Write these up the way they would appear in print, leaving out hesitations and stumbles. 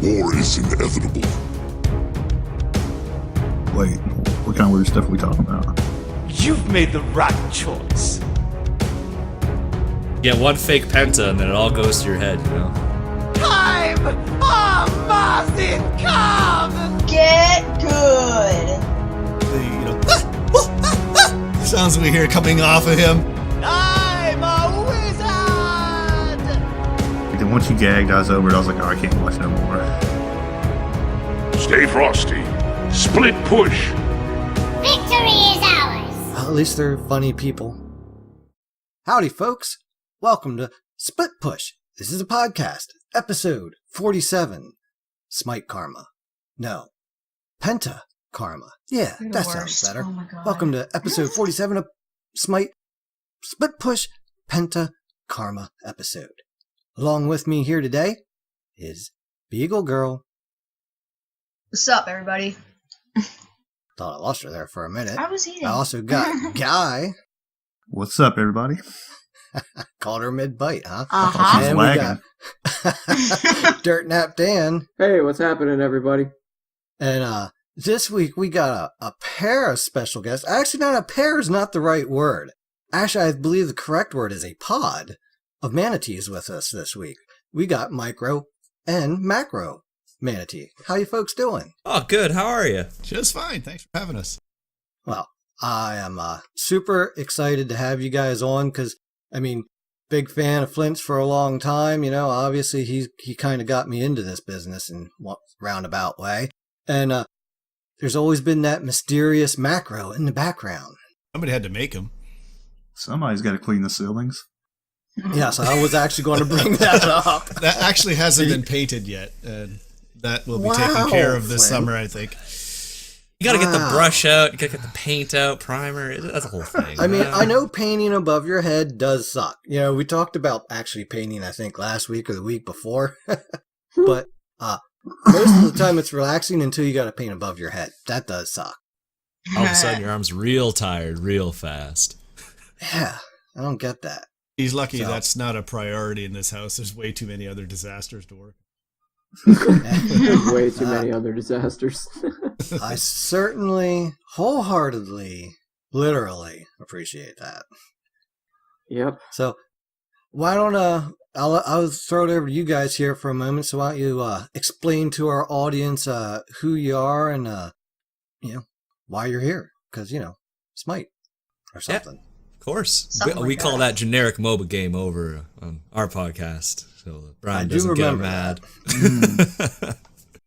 War is inevitable. Wait, what kind of weird stuff are we talking about? You've made the right choice. Get one fake penta and then it all goes to your head, you know? Time of Martin come! Get good. Sounds we hear coming off of him. I'm a wizard! Then once you gagged, I was over it. I was like, oh, I can't watch no more. Stay frosty. Split push. Victory is ours! Well, at least they're funny people. Howdy, folks. Welcome to Split Push. This is a podcast, episode 47. Smite Karma. No. Penta Karma. Yeah, You're the that worst. sounds better. Oh my God. Welcome to episode 47 of Smite Split Push Penta Karma episode. Along with me here today is Beagle Girl. What's up, everybody? Thought I lost her there for a minute. I was eating. I also got Guy. What's up, everybody? Called her mid-bite, huh? Uh-huh. She's And we lagging. got Dirt Nap Dan. Hey, what's happening, everybody? And this week we got a pair of special guests. Actually, not a pair is not the right word. Actually, I believe the correct word is a pod of manatees with us this week. We got Micro and Macro Manatee. How you folks doing? Oh, good. How are you? Just fine. Thanks for having us. Well, I am super excited to have you guys on because, I mean, big fan of Flint's for a long time. You know, obviously he kind of got me into this business in one roundabout way. And there's always been that mysterious Macro in the background. Somebody had to make him. Somebody's got to clean the ceilings. Yes, I was actually going to bring that up. That actually hasn't been painted yet. And that will be Wow, taken care of this Flint. summer, I think. You gotta get the Wow. brush out, you gotta get the paint out, primer. That's a whole thing. I mean, I know painting above your head does suck. You know, we talked about actually painting, I think, last week or the week before. But most of the time it's relaxing until you got to paint above your head. That does suck. All of a sudden, your arm's real tired, real fast. Yeah, I don't get that. He's lucky So- that's not a priority in this house. There's way too many other disasters to work. There's way too many other disasters. I certainly, wholeheartedly, literally appreciate that. Yep. So, why don't I'll throw it over to you guys here for a moment. So why don't you explain to our audience who you are and you know why you're here? Because Smite or something. Of course. Something We like call that. that generic MOBA game over on our podcast, so I Brian do doesn't get remember mad.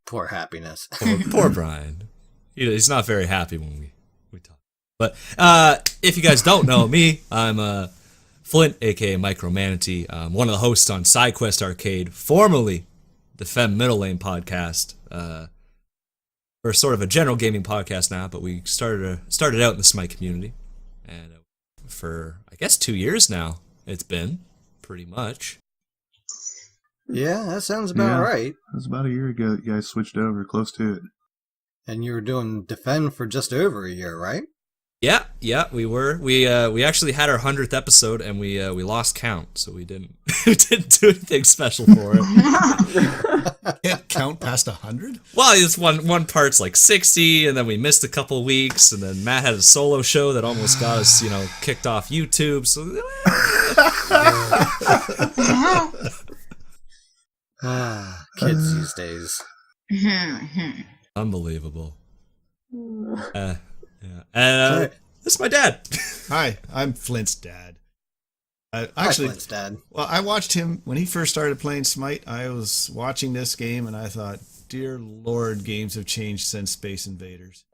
Poor happiness. Poor Brian. He's not very happy when we talk. But if you guys don't know me, I'm Flint, aka Macro Manatee. I'm one of the hosts on SideQuest Arcade, formerly the Fem Middle Lane podcast. We're sort of a general gaming podcast now, but we started out in the Smite community, and for I guess 2 years now it's been pretty much. Yeah, that sounds about Yeah. right. It was about a year ago that you guys switched over, close to it. And you were doing Defend for just over a year, right? Yeah, we were. We actually had our 100th episode, and we lost count, so we didn't we didn't do anything special for it. Can't count past 100? Well, it's one part's like 60, and then we missed a couple weeks, and then Matt had a solo show that almost got us, kicked off YouTube. So Kids these days. unbelievable. Yeah, and Sorry. this is my dad. Hi, I'm Flint's dad. Hi, Actually, Flint's dad. well, I watched him when he first started playing Smite. I was watching this game and I thought, dear Lord, games have changed since Space Invaders.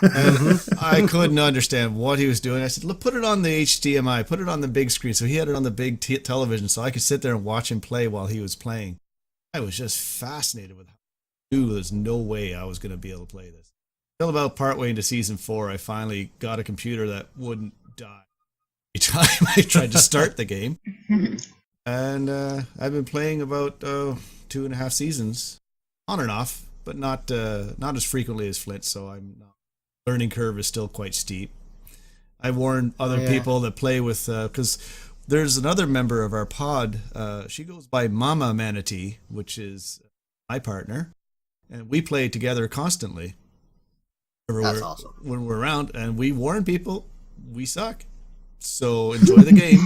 And I couldn't understand what he was doing. I said, look, put it on the HDMI, put it on the big screen. So he had it on the big television so I could sit there and watch him play while he was playing. I was just fascinated with how he knew there's no way I was going to be able to play this. Until about partway into Season 4, I finally got a computer that wouldn't die each time I tried to start the game. And I've been playing about 2.5 seasons, on and off, but not as frequently as Flint, so learning curve is still quite steep. I warn other people that play with, because there's another member of our pod, she goes by Mama Manatee, which is my partner, and we play together constantly. That's awesome. When we're around, and we warn people, we suck. So enjoy the game.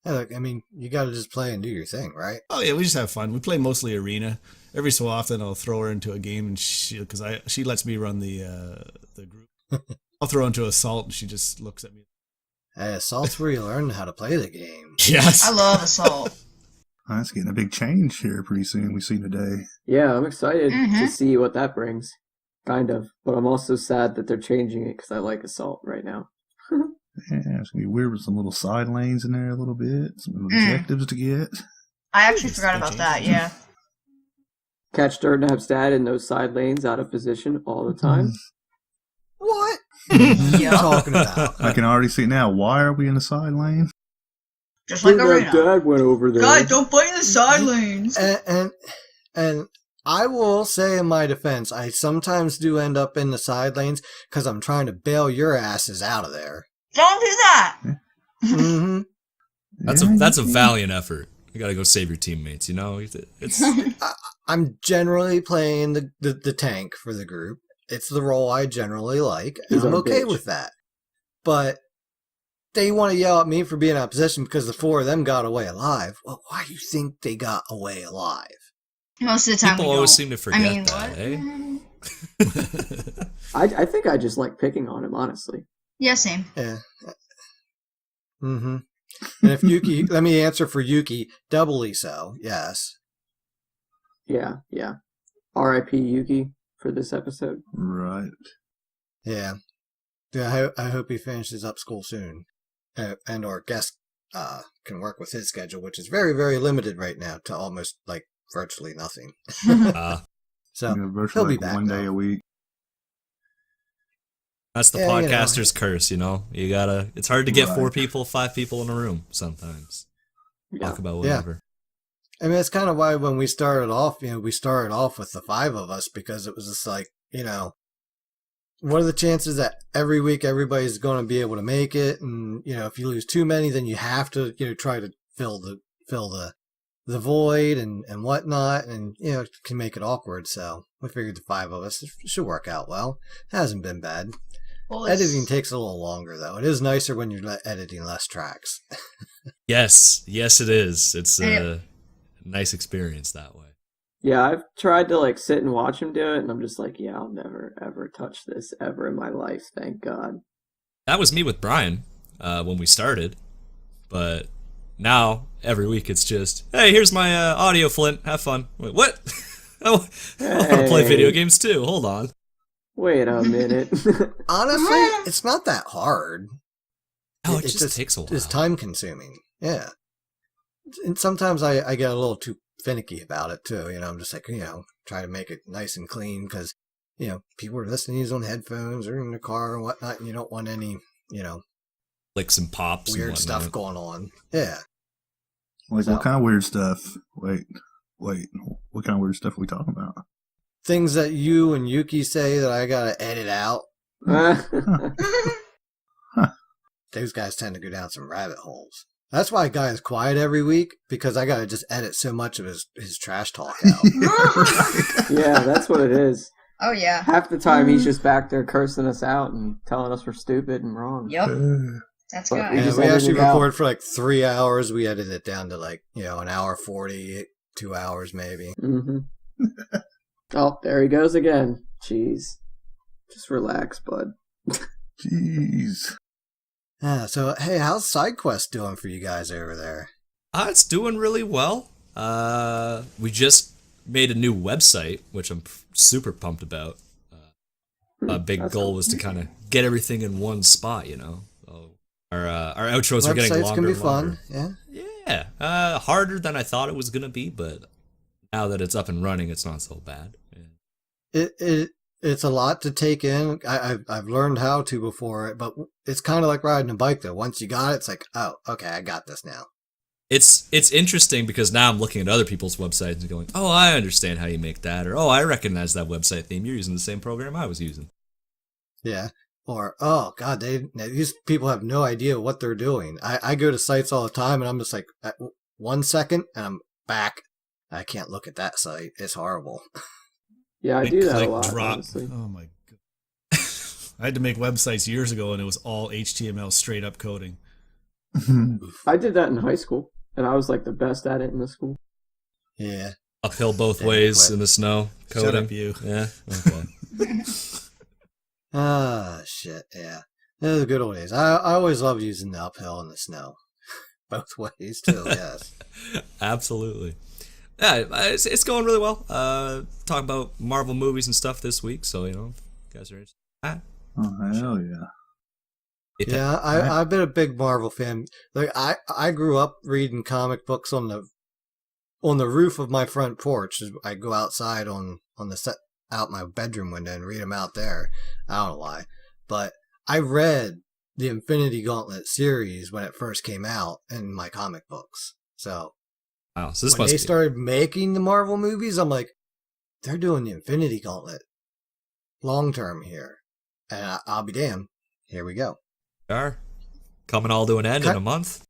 Hey, look, I mean, you got to just play and do your thing, right? Oh yeah, we just have fun. We play mostly arena. Every so often, I'll throw her into a game, and she lets me run the group. I'll throw her into assault, and she just looks at me. Hey, assault's where you learn how to play the game. Yes, I love assault. That's getting a big change here pretty soon. We see today. Yeah, I'm excited Mhm. to see what that brings. Kind of. But I'm also sad that they're changing it because I like Assault right now. Yeah, it's gonna be weird with some little side lanes in there a little bit, some objectives to get. I actually forgot about that, yeah. Catch dirt and have stat in those side lanes out of position all the time. What? What are you Yep. talking about? I can already see now. Why are we in the side lane? Just like Dude, arena. that dad went over there. Guys, don't fight in the side lanes. And I will say in my defense, I sometimes do end up in the side lanes because I'm trying to bail your asses out of there. Don't do that. hmm That's a valiant effort. You gotta go save your teammates, you know? It's I'm generally playing the tank for the group. It's the role I generally like, and He's I'm our okay bitch. with that. But they want to yell at me for being out of position because the four of them got away alive. Well, why do you think they got away alive? Most of the time people we always don't. seem to forget I mean, that, what? eh? I think I just like picking on him, honestly. Yeah, same. Yeah. And if Yuki, let me answer for Yuki, doubly so, yes. Yeah. R.I.P. Yuki for this episode. Right. Yeah. I hope he finishes up school soon. And our guest can work with his schedule, which is very, very limited right now to almost like virtually nothing. So he'll be back. One day though. a week. That's the Yeah, you know. podcaster's curse, you know? It's hard to get Right. 4 people, 5 people in a room sometimes. Yeah. Talk about whatever. I mean, it's kind of why when we started off, we started off with the 5 of us because it was just like, what are the chances that every week everybody's going to be able to make it? And, if you lose too many, then you have to, try to fill the void and whatnot. And, it can make it awkward. So we figured the 5 of us should work out well. Hasn't been bad. Well, it's- Editing takes a little longer, though. It is nicer when you're editing less tracks. Yes, it is. It's a nice experience that way. Yeah, I've tried to sit and watch him do it, and I'm just like, yeah, I'll never ever touch this ever in my life. Thank God. That was me with Brian when we started, but now every week it's just, hey, here's my audio, Flint. Have fun. Wait, what? I want to play video games too. Hold on. Wait a minute. Honestly, it's not that hard. Oh, it just takes a while. It's time consuming. Yeah. And sometimes I get a little too finicky about it too. I'm just like, try to make it nice and clean because, people are listening to these on headphones or in the car and whatnot. And you don't want any, Licks and pops weird and stuff whatnot. going on. Yeah. Like, So- what kind of weird stuff? Wait. What kind of weird stuff are we talking about? Things that you and Yuki say that I got to edit out. Those guys tend to go down some rabbit holes. That's why Guy is quiet every week because I got to just edit so much of his trash talk out. Yeah, that's what it is. Oh, yeah. Half the time he's just back there cursing us out and telling us we're stupid and wrong. Yep. That's But good. we Yeah, just we edited actually it out. record for like 3 hours. We edited it down to an hour 40, 2 hours maybe. Mm-hmm. Oh, there he goes again. Jeez. Just relax, bud. Jeez. Yeah, so, hey, how's SideQuest doing for you guys over there? It's doing really well. We just made a new website, which I'm super pumped about. A big That's goal cool. was to kind of get everything in one spot, So our outros are getting Websites longer can be and longer. fun, yeah. Yeah, harder than I thought it was gonna be, but now that it's up and running, it's not so bad. Yeah. It's a lot to take in. I've learned how to before, but it's kind of like riding a bike though. Once you got it, it's like, oh, okay, I got this now. It's interesting because now I'm looking at other people's websites and going, oh, I understand how you make that, or oh, I recognize that website theme. You're using the same program I was using. Yeah. Or, oh God, these people have no idea what they're doing. I go to sites all the time and I'm just like, 1 second and I'm back I can't look at that site. It's horrible. Yeah, I Click, do that click, a lot, drop. honestly. Oh my god. I had to make websites years ago, and it was all HTML straight up coding. I did that in high school, and I was like the best at it in the school. Yeah. Uphill both Yeah, ways quick. in the snow. Shut Coding. up, you. Yeah. Okay. Ah, shit. Yeah. Those are the good old days. I always loved using the uphill in the snow. Both ways, too, yes. Absolutely. Yeah, it's going really well. Talk about Marvel movies and stuff this week, so you know, if you guys are interested. Oh, hell yeah. Yeah, I've been a big Marvel fan. Like I grew up reading comic books on the roof of my front porch. I go outside on the set out my bedroom window and read them out there. I don't know why, but I read the Infinity Gauntlet series when it first came out in my comic books. So Wow, so this when must they be started making the Marvel movies, I'm like, they're doing the Infinity Gauntlet long term here, and I'll be damned. Here we go. are coming all to an end in a month.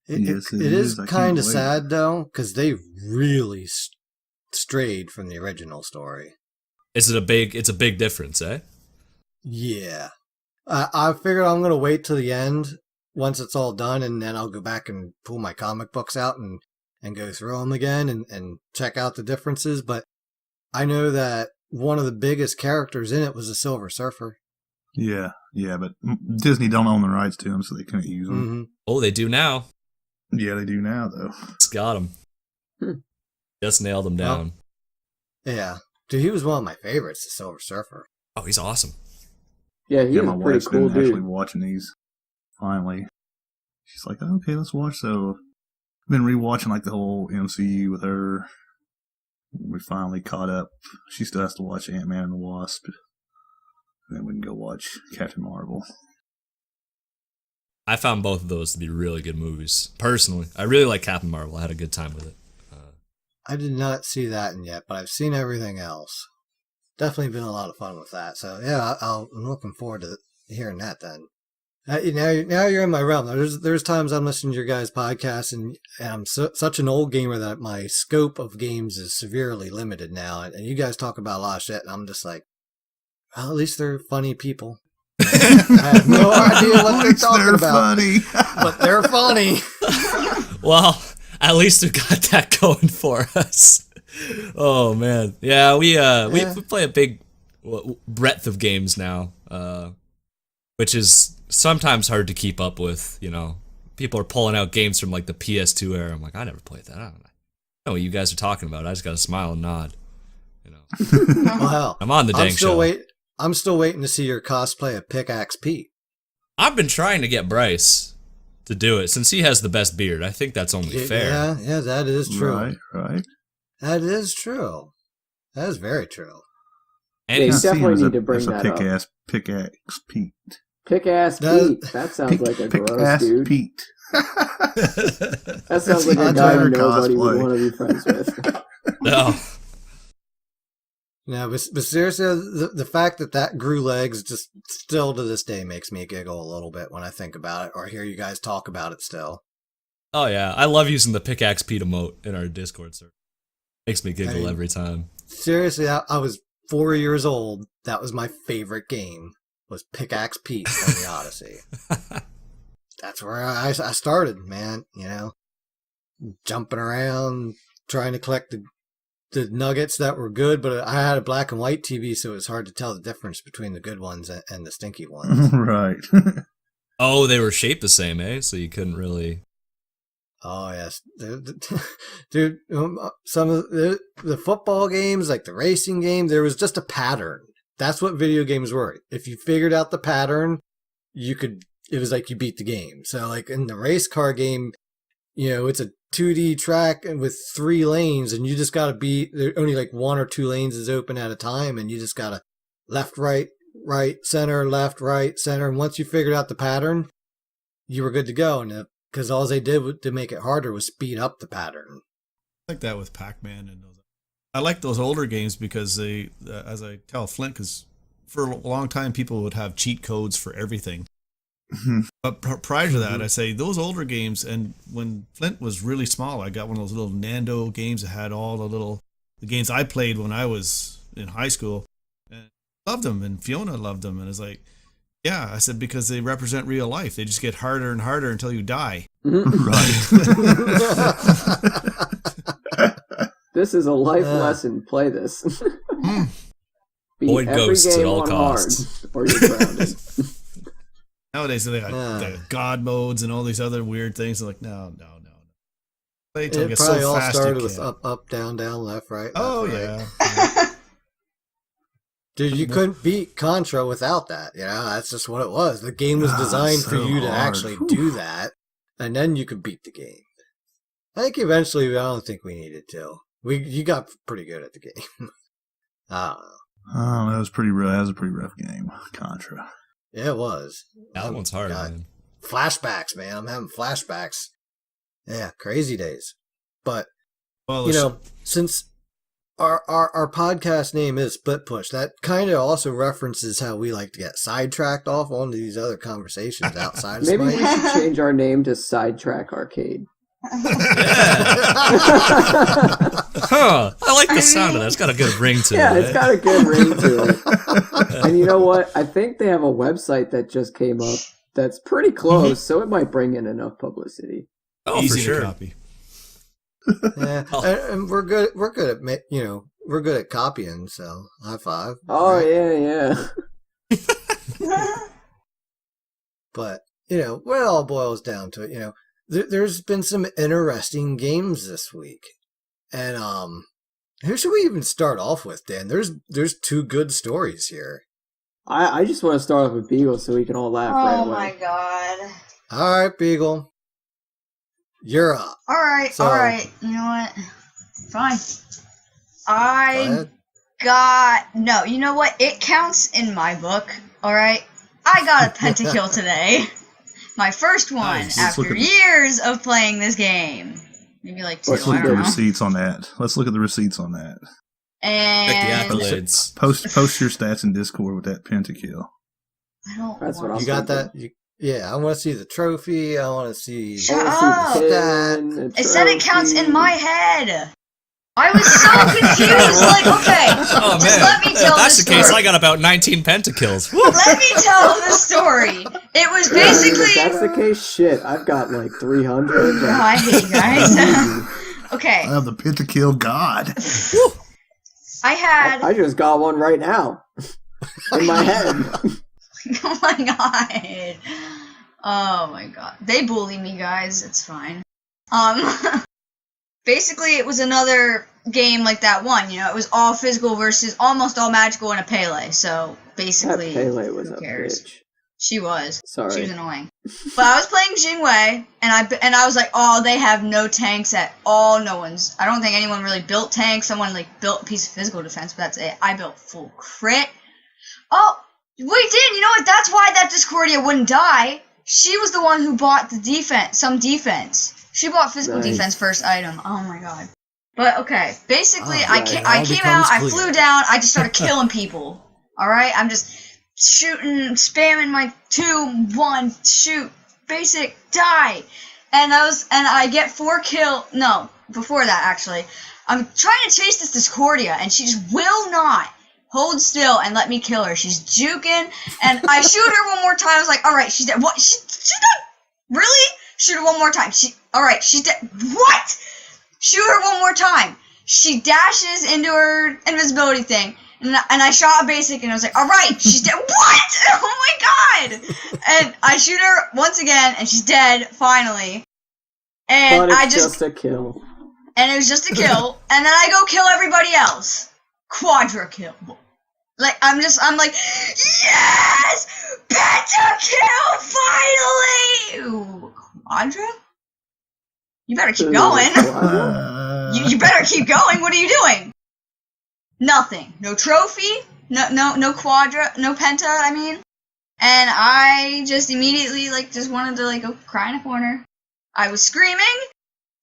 Yes, It it is is. I kind can't of wait. sad though, because they really strayed from the original story. It's a big difference, eh? Yeah, I figured I'm gonna wait till the end once it's all done, and then I'll go back and pull my comic books out and go through them again and check out the differences. But I know that one of the biggest characters in it was the Silver Surfer. Yeah, but Disney don't own the rights to them, so they couldn't use them. Mm-hmm. Oh, they do now. Yeah, they do now, though. It's got him. Just nailed him down. Yeah, dude, he was one of my favorites, the Silver Surfer. Oh, he's awesome. Yeah, he's Yeah, my a pretty wife's cool been actually dude. watching these. Finally, she's like, "Okay, let's watch." So, I've been rewatching like the whole MCU with her. We finally caught up. She still has to watch Ant-Man and the Wasp. And then we can go watch Captain Marvel. I found both of those to be really good movies. Personally, I really like Captain Marvel. I had a good time with it. I did not see that in yet, but I've seen everything else. Definitely been a lot of fun with that. So yeah, I'm looking forward to hearing that then. Now you're in my realm. There's times I'm listening to your guys' podcasts, and I'm such an old gamer that my scope of games is severely limited now. And you guys talk about a lot of shit, and I'm just like, well, at least they're funny people. I have no idea what they're talking They're about, funny. but they're funny. Well, at least we got that going for us. Oh man, yeah, we play a big breadth of games now, which is sometimes hard to keep up with. You know, people are pulling out games from like the PS2 era. I'm like, I never played that. I don't know what you guys are talking about. I just got to smile and nod. You know, Well, hell, I'm on the dang show. I'm still waiting to see your cosplay of Pickaxe Pete. I've been trying to get Bryce to do it since he has the best beard. I think that's only fair. Yeah, that is true. Right. That is true. That is very true. And Yeah, you he's, definitely need to bring that up. Pickaxe Pete. Pick-ass Pete. That sounds like a gross Pickaxe dude. Pete. That sounds like a my guy favorite nobody would cosplay. want to be friends with. no. No, but seriously, the fact that grew legs just still to this day makes me giggle a little bit when I think about it or hear you guys talk about it still. Oh yeah, I love using the Pickaxe Pete emote in our Discord server. Makes me giggle every time. Seriously, I was 4 years old. That was my favorite game, was Pickaxe Pete on the Odyssey. That's where I started, man, you know. Jumping around, trying to collect the nuggets that were good, but I had a black and white TV, so it was hard to tell the difference between the good ones and the stinky ones. Right. Oh, they were shaped the same, eh? So you couldn't really. Oh yes, dude. Some of the football games, like the racing game, there was just a pattern. That's what video games were. If you figured out the pattern, you could. It was like you beat the game. So, like in the race car game, you know, it's a 2D track and with 3 lanes, and you just gotta be. There only like 1 or 2 lanes is open at a time, and you just gotta left, right, center, left, right, center. And once you figured out the pattern, you were good to go. And because all they did to make it harder was speed up the pattern. Like that with Pac-Man and those. I like those older games because they, as I tell Flint, because for a long time people would have cheat codes for everything. But prior to that, I say those older games, and when Flint was really small, I got one of those little Nando games that had all the games I played when I was in high school, and loved them, and Fiona loved them, and it's like, yeah, I said, because they represent real life. They just get harder and harder until you die. Right. This is a life lesson. Play this. Beat Avoid every ghosts game at all on costs. hard, or you're grounded. Nowadays, they got the God modes and all these other weird things. I'm like, no. Play till it It gets probably so all fast started you with can't. up, down, left, right. Oh, left, right. yeah. Dude, you couldn't beat Contra without that. You know, that's just what it was. The game was designed for so you to hard. actually do that, and then you could beat the game. I think eventually, I don't think we needed to. You got pretty good at the game. I don't know. Oh, that was pretty rough. That was a pretty rough game, Contra. Yeah, it was. That one's hard, God. man. Flashbacks, man. I'm having flashbacks. Yeah, crazy days. But, Well, you know, since our podcast name is Split Push, that kind of also references how we like to get sidetracked off onto these other conversations outside of Maybe we Smite. should change our name to Sidetrack Arcade. Huh. I like the sound of that. It's got a good ring to Yeah, it. it's got a good ring to it. And you know what? I think they have a website that just came up that's pretty close, so it might bring in enough publicity. Oh, easy for sure. to copy. Yeah, and we're good at we're good at copying. So high five. Oh, right? yeah. But what it all boils down to, there's been some interesting games this week, and who should we even start off with, Dan? There's two good stories here. I just want to start off with Beagle so we can all laugh right Oh away. my god. All right, Beagle, you're up. Alright, So- alright. You know what? Fine. Go I ahead. no, you know what? It counts in my book, alright? I got a pentakill today. My first one Nice. Let's look after at the- years of playing this game. Maybe like 2, Let's Let's look I at the don't know. receipts on that. Let's look at the receipts on that. Check the And accolades. Post your stats in Discord with that pentakill. I don't That's what want I'm You got thinking. that? Yeah, I want to see the trophy. I want to see. Shut I up. wanna see the Stat. pin, a It said it counts trophy. in my head. I was so confused. Like, okay, Oh, just man. let me tell If that's the the case, story. I got about 19 pentakills. Woo! Let me tell the story. It was If basically. that's the case, shit, I've got like 300. Oh, I hate you guys. Okay, I have the pentakill god. I had. I just got one right now. In my head. Oh my god. Oh my god. They bully me, guys. It's fine. Basically, it was another game like that one. It was all physical versus almost all magical and a Pele. So That basically, Pele was who a cares? bitch. She was. Sorry. She was annoying. But I was playing Jingwei, and I was like, oh, they have no tanks at all. I don't think anyone really built tanks. Someone built a piece of physical defense, but that's it. I built full crit. Oh, wait, Dan, you know what? That's why that Discordia wouldn't die. She was the one who bought the defense. She bought physical Nice. defense first item. Oh my god. But okay, basically, Oh, I right. came It all out, becomes I clear. flew down, I just started killing people. Alright? I'm just shooting, spamming my 2, 1, shoot, basic, die. And I get 4 kill. No, before that actually. I'm trying to chase this Discordia, and she just will not hold still and let me kill her. She's juking, and I shoot her one more time. I was like, alright, she's dead. What? She's dead? Really? Shoot her one more time. Alright, she's dead. What? Shoot her one more time. She dashes into her invisibility thing, and I shot a basic, and I was like, alright, she's dead. What? Oh my god! And I shoot her once again, and she's dead, finally. And But I it's just just a kill. and it was just a kill, and then I go kill everybody else. Quadra kill. I'm like, yes! Pentakill, finally! Ooh, Quadra? You better keep going. You better keep going. What are you doing? Nothing. No trophy. No Quadra. No Penta. I mean, and I just immediately just wanted to go cry in a corner. I was screaming.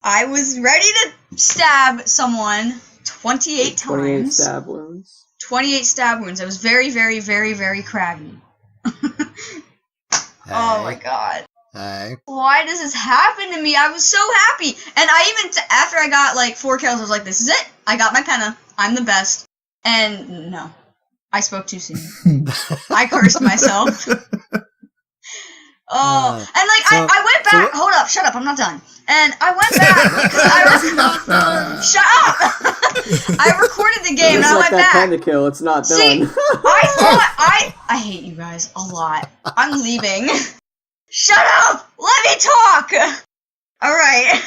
I was ready to stab someone 28 times. 28 stab wounds. 28 stab wounds. I was very, very, very, very crabby. Oh my god. Hey. Why does this happen to me? I was so happy. And I even, after I got like 4 kills, I was like, this is it. I got my Penta. I'm the best. And no. I spoke too soon. I cursed myself. Oh, and like I went back. Hold up, shut up, I'm not done. And I went back because shut up. I recorded the game and I went back. Penta kill, it's not done. See, I thought I hate you guys a lot. I'm leaving. Shut up! Let me talk. All right.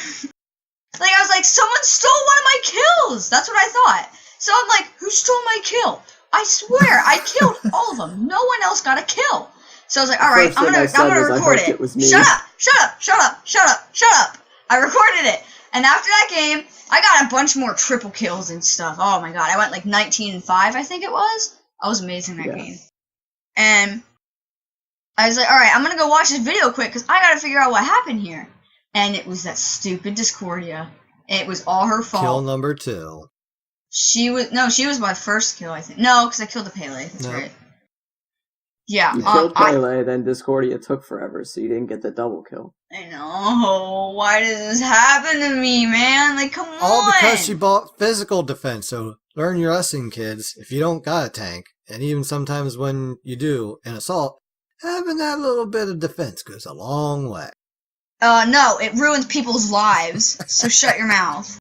Like I was like, someone stole one of my kills. That's what I thought. So I'm like, who stole my kill? I swear, I killed all of them. No one else got a kill. So I was like, all right, I'm gonna record it. Shut up. I recorded it. And after that game, I got a bunch more triple kills and stuff. Oh my god, I went like 19-5, I think it was. I was amazing that game. And I was like, all right, I'm gonna go watch this video quick because I gotta figure out what happened here. And it was that stupid Discordia. It was all her fault. Kill number 2. She was my first kill, I think. No, because I killed the Pele. That's right. Yeah. You killed Pele, then Discordia took forever, so you didn't get the double kill. I know. Why does this happen to me, man? Like, come on. All because she bought physical defense. So learn your lesson, kids. If you don't got a tank, and even sometimes when you do an assault, having that little bit of defense goes a long way. No, it ruins people's lives. So shut your mouth.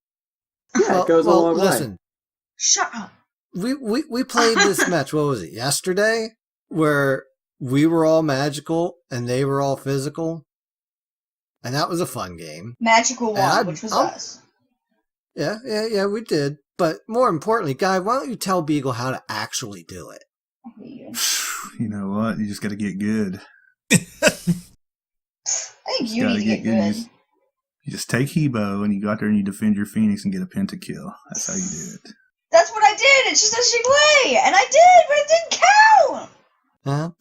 Yeah, it goes a long way. Listen. Shut up. We played this match, what was it, yesterday? Where we were all magical and they were all physical. And that was a fun game. Magical won, which was us. Yeah, we did. But more importantly, Guy, why don't you tell Beagle how to actually do it? You know what? You just got to get good. I think you need to get good. You just take Hebo and you go out there and you defend your Phoenix and get a Penta kill. That's how you do it. That's what I did. It's just a Shigway. And I did, but it didn't count.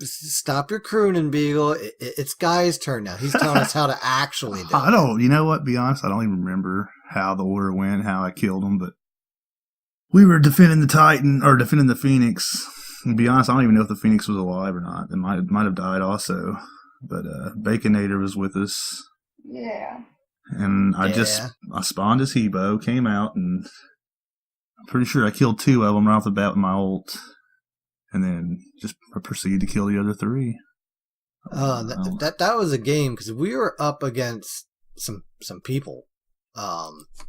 Stop your crooning, Beagle. It's Guy's turn now. He's telling us how to actually do it. You know what? Be honest, I don't even remember how the order went, how I killed him, but we were defending the Titan, or defending the Phoenix. And to be honest, I don't even know if the Phoenix was alive or not. It might have died also. But Baconator was with us. Yeah. And I spawned as Hebo, came out, and I'm pretty sure I killed 2 of them right off the bat with my ult. And then just proceeded to kill the other 3. That was a game because we were up against some people.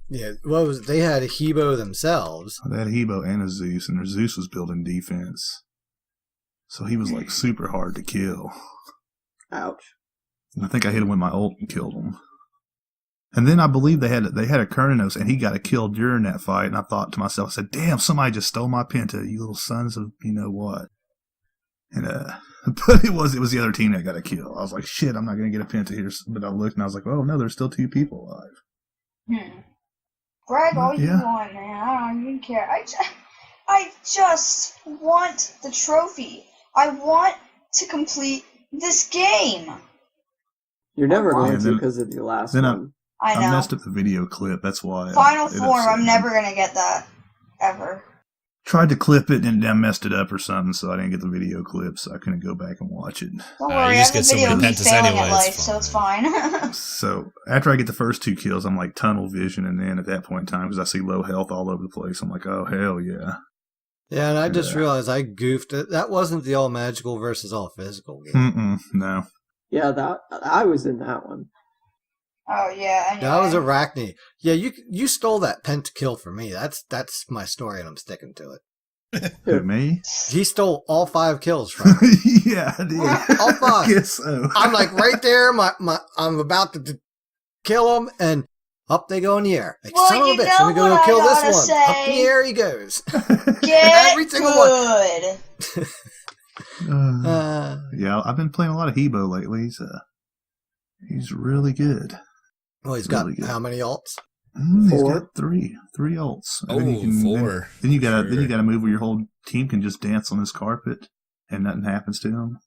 They had a Hebo themselves. They had a Hebo and a Zeus, and their Zeus was building defense. So he was like super hard to kill. Ouch. And I think I hit him with my ult and killed him. And then I believe they had a Kernos, and he got a kill during that fight. And I thought to myself, I said, "Damn, somebody just stole my Penta, you little sons of you know what." And but it was the other team that got a kill. I was like, "Shit, I'm not gonna get a Penta here." But I looked and I was like, "Oh no, there's still 2 people alive." Brag all you want, man. I don't even care. I just want the trophy. I want to complete this game. You're never going to because of your last one. I know. I messed up the video clip. That's why. Final form. I'm never gonna get that ever. Tried to clip it and I messed it up or something, so I didn't get the video clip, so I couldn't go back and watch it. Don't worry, I have the video keep failing at life, so it's fine. So after I get the first 2 kills, I'm like tunnel vision, and then at that point in time, because I see low health all over the place, I'm like, oh hell yeah. Yeah, and I just realized I goofed it. That wasn't the all magical versus all physical game. No. Yeah, I was in that one. Oh yeah, anyway. That was Arachne. Yeah, you stole that Penta kill for me. That's my story, and I'm sticking to it. Who, me? He stole all 5 kills from me. Yeah, I did. All 5. I guess so. I'm like right there. I'm about to kill him, and up they go in the air. Like, son of a bitch, let me go kill this one. Say. Up in the air he goes. Get every single good. Yeah, I've been playing a lot of Hebo lately. He's really good. Well, he's really got how many ults? He's got 3 ults. And 4. Then you got to move where your whole team can just dance on this carpet and nothing happens to them.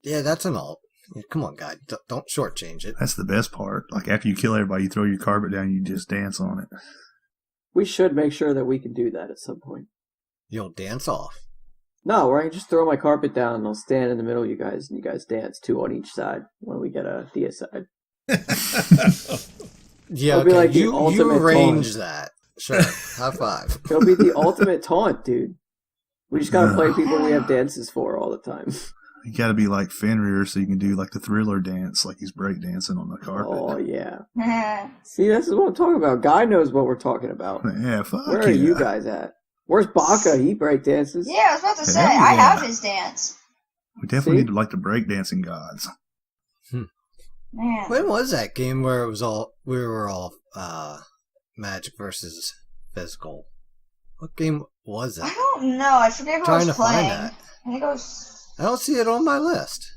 Yeah, that's an ult. Yeah, come on, guy. Don't shortchange it. That's the best part. Like after you kill everybody, you throw your carpet down, and you just dance on it. We should make sure that we can do that at some point. You'll dance off. No, where I can just throw my carpet down and I'll stand in the middle of you guys and you guys dance 2 on each side when we get a deicide. Yeah, It'll be like the you ultimate arrange taunt. that. Sure. High five. It'll be the ultimate taunt, dude. We just gotta play people we have dances for all the time. You gotta be like Fenrir so you can do like the Thriller dance, like he's breakdancing on the carpet. Oh, yeah. See, this is what I'm talking about. Guy knows what we're talking about. Yeah, fuck Where are yeah. you guys at? Where's Baka? He break dances. Yeah, I was about to say, Hell I yeah. have his dance. We definitely See? need to like the breakdancing gods. Man. When was that game where we were all magic versus physical? What game was I that? don't know. I forget who I Trying was to find playing. that. I think it was. I don't see it on my list.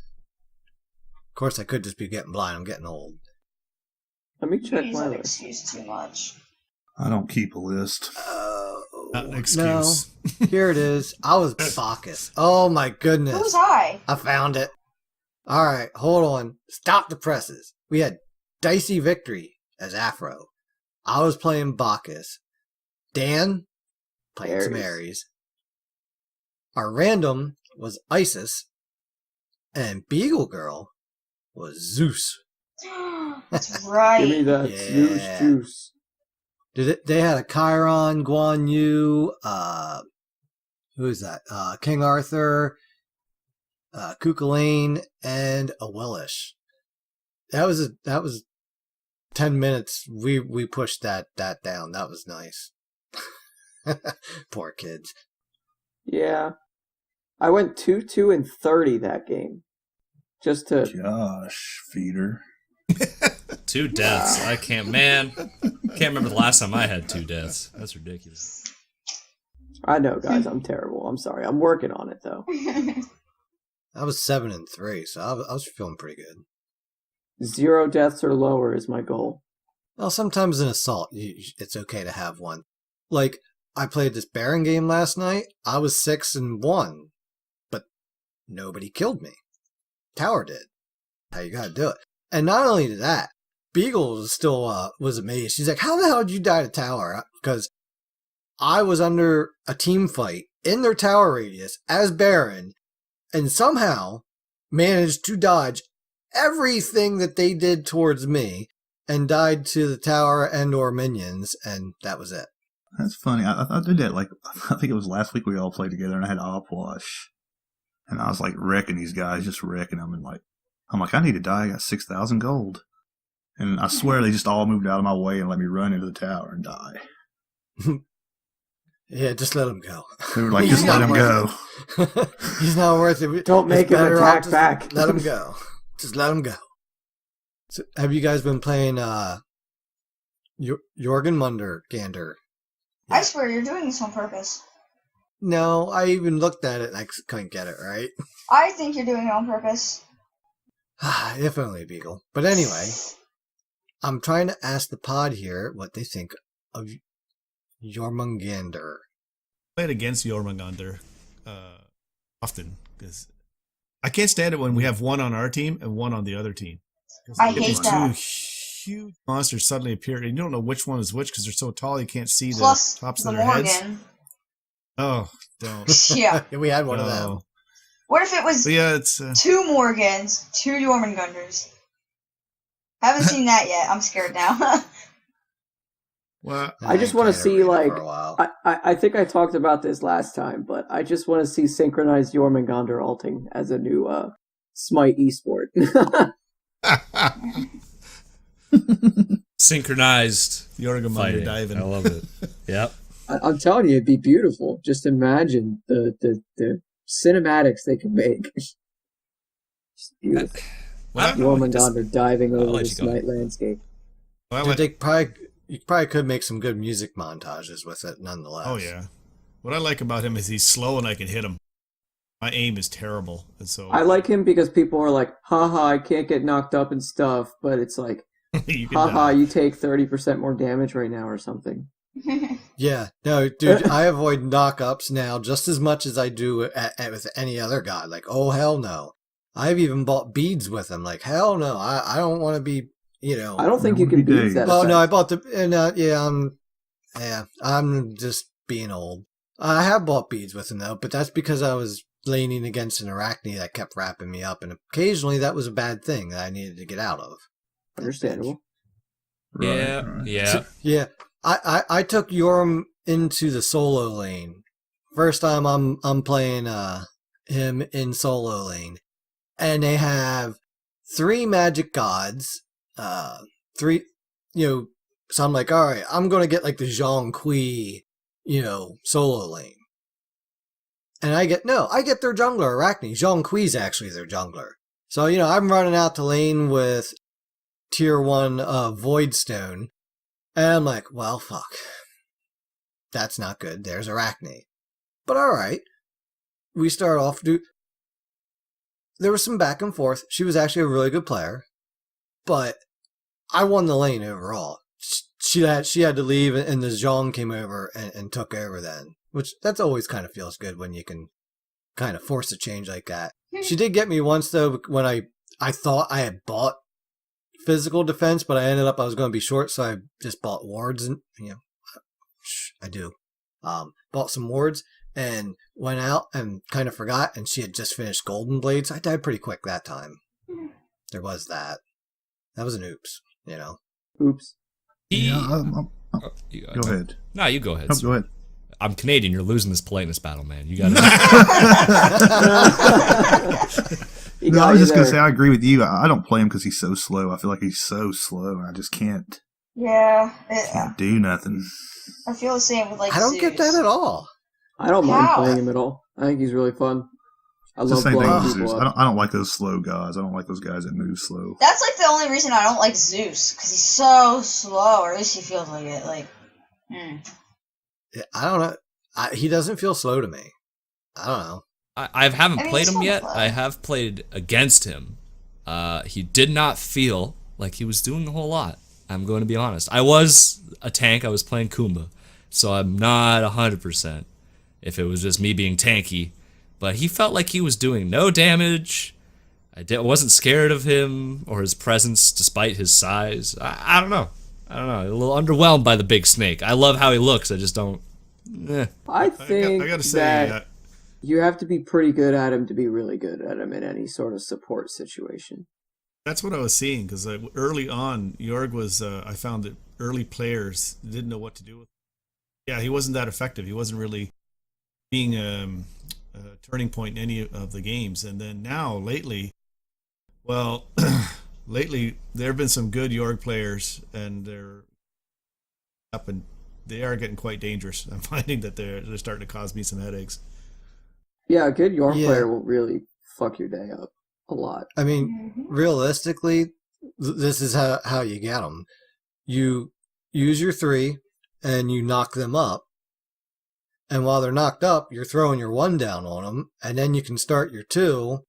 Of course, I could just be getting blind. I'm getting old. Let me check Use my that list. excuse too much. I don't keep a list. Not an No, excuse. here it is. I was Bacchus. Oh my goodness. Who was I? I found it. All right, hold on. Stop the presses. We had Dicey Victory as Afro. I was playing Bacchus. Dan playing some Ares. Ares. Our random was Isis. And Beagle Girl was Zeus. That's right. Give me that Yeah. juice. They had a Chiron, Guan Yu, who is that? King Arthur, Kukulkan, and a Wellish. That was 10 minutes. We pushed that down. That was nice. Poor kids. Yeah. I went 2-2 and 30 that game. Just to Josh, feeder. 2 deaths. I can't remember the last time I had 2 deaths. That's ridiculous. I know, guys, I'm terrible. I'm sorry. I'm working on it though. I was 7-3, so I was feeling pretty good. 0 deaths or lower is my goal. Well, sometimes in assault, it's okay to have one. Like, I played this Baron game last night. I was 6-1, but nobody killed me. Tower did. How you gotta do it. And not only that, Beagle was still was amazed. She's like, how the hell did you die to tower? Because I was under a team fight in their tower radius as Baron and somehow managed to dodge everything that they did towards me and died to the tower and or minions, and that was it. That's funny. I did that like I think it was last week we all played together and I had Opwash. And I was like wrecking these guys, just wrecking them, and like I'm like, I need to die. I got 6,000 gold. And I swear they just all moved out of my way and let me run into the tower and die. Yeah, just let him go. They were like, just let him go. He's not worth it. Don't make It's him better attack off just back. Let him go. Just let him go. So, have you guys been playing Jorgen Gander? I swear you're doing this on purpose. No, I even looked at it and I couldn't get it right. I think you're doing it on purpose. If only Beagle. But anyway, I'm trying to ask the pod here what they think of Jormungandr. Played against Jormungandr often because I can't stand it when we have one on our team and one on the other team. I If hate these that. two huge monsters suddenly appear and you don't know which one is which because they're so tall you can't see Plus the tops the of their heads. Morgan. Oh, don't. Yeah. Yeah, we had one of them. No. What if it was But yeah, it's 2 Morgans, 2 Jormungandrs? Haven't seen that yet. I'm scared now. well, I just want to played see, arena like, for a while. I think I talked about this last time, but I just want to see synchronized Jormungandr alting as a new Smite esport. Synchronized Jormungandr fighting. diving. I love it. Yep. I'm telling you, it'd be beautiful. Just imagine the cinematics they can make. Just beautiful. Well, Jormungandr diving over let the you go. Smite landscape. well, Dude, you probably could make some good music montages with it nonetheless. oh yeah. What I like about him is he's slow and I can hit him. My aim is terrible, and so I like him because people are like, haha, I can't get knocked up and stuff, but it's like, you can haha, die. you take 30% more damage right now or something. Yeah, no, dude, I avoid knock-ups now just as much as I do with any other god. Like, oh, hell no. I've even bought beads with him. Like, hell no, I don't want to be, I don't think you can beat that. Oh, no, I effect. bought the, and I'm just being old. I have bought beads with him though, but that's because I was laning against an arachne that kept wrapping me up, and occasionally that was a bad thing that I needed to get out of. Understandable. Yeah, Right. yeah. Yeah, I took Yorm into the solo lane. First time I'm playing him in solo lane, and they have 3 magic gods, 3, so I'm like, all right, I'm gonna get like the Zhong Kui, solo lane. And I get their jungler, Arachne. Zhong Kui's actually their jungler. So, I'm running out to lane with tier 1 Voidstone. And I'm like, well, fuck. That's not good. There's Arachne. But alright. We start off, there was some back and forth. She was actually a really good player. But I won the lane overall. She had to leave, and the Zhong came over and took over then. Which, that's always kind of feels good when you can kind of force a change like that. She did get me once, though, when I thought I had bought physical defense, but I was going to be short, so I just bought wards, and, I do. Bought some wards, and went out and kind of forgot, and she had just finished Golden Blade, so I died pretty quick that time. There was that. That was an oops, Oops. Go ahead. No, you go ahead. Oh, go ahead. I'm Canadian. You're losing this politeness battle, man. You got to. No, I was just going to say, I agree with you. I don't play him because he's so slow. I feel like he's so slow. I just can't do nothing. I feel the same with like I don't get that at all. I don't mind How? playing him at all. I think he's really fun. I It's the love same thing blowing with people Zeus. up. I don't like those slow guys. I don't like those guys that move slow. That's like the only reason I don't like Zeus, because he's so slow, or at least he feels like it. Like, I don't know. He doesn't feel slow to me. I don't know. I haven't I mean, played he's him fun to yet. play. I have played against him. He did not feel like he was doing a whole lot. I'm going to be honest. I was a tank. I was playing Kumba, so I'm not 100% if it was just me being tanky. But he felt like he was doing no damage. Wasn't scared of him or his presence despite his size. I don't know. A little underwhelmed by the big snake. I love how he looks. I just don't. I think I gotta say, that you have to be pretty good at him to be really good at him in any sort of support situation. that's what I was seeing, because early on, Jorg was, I found that early players didn't know what to do with him. Yeah, he wasn't that effective. He wasn't really being a turning point in any of the games. And then now, lately, lately, there have been some good Jorg players, and they're up, and they are getting quite dangerous. I'm finding that they're starting to cause me some headaches. Yeah, a good York Yeah. player will really fuck your day up a lot. I mean, realistically, this is how you get them. You use your 3, and you knock them up. And while they're knocked up, you're throwing your 1 down on them, and then you can start your 2.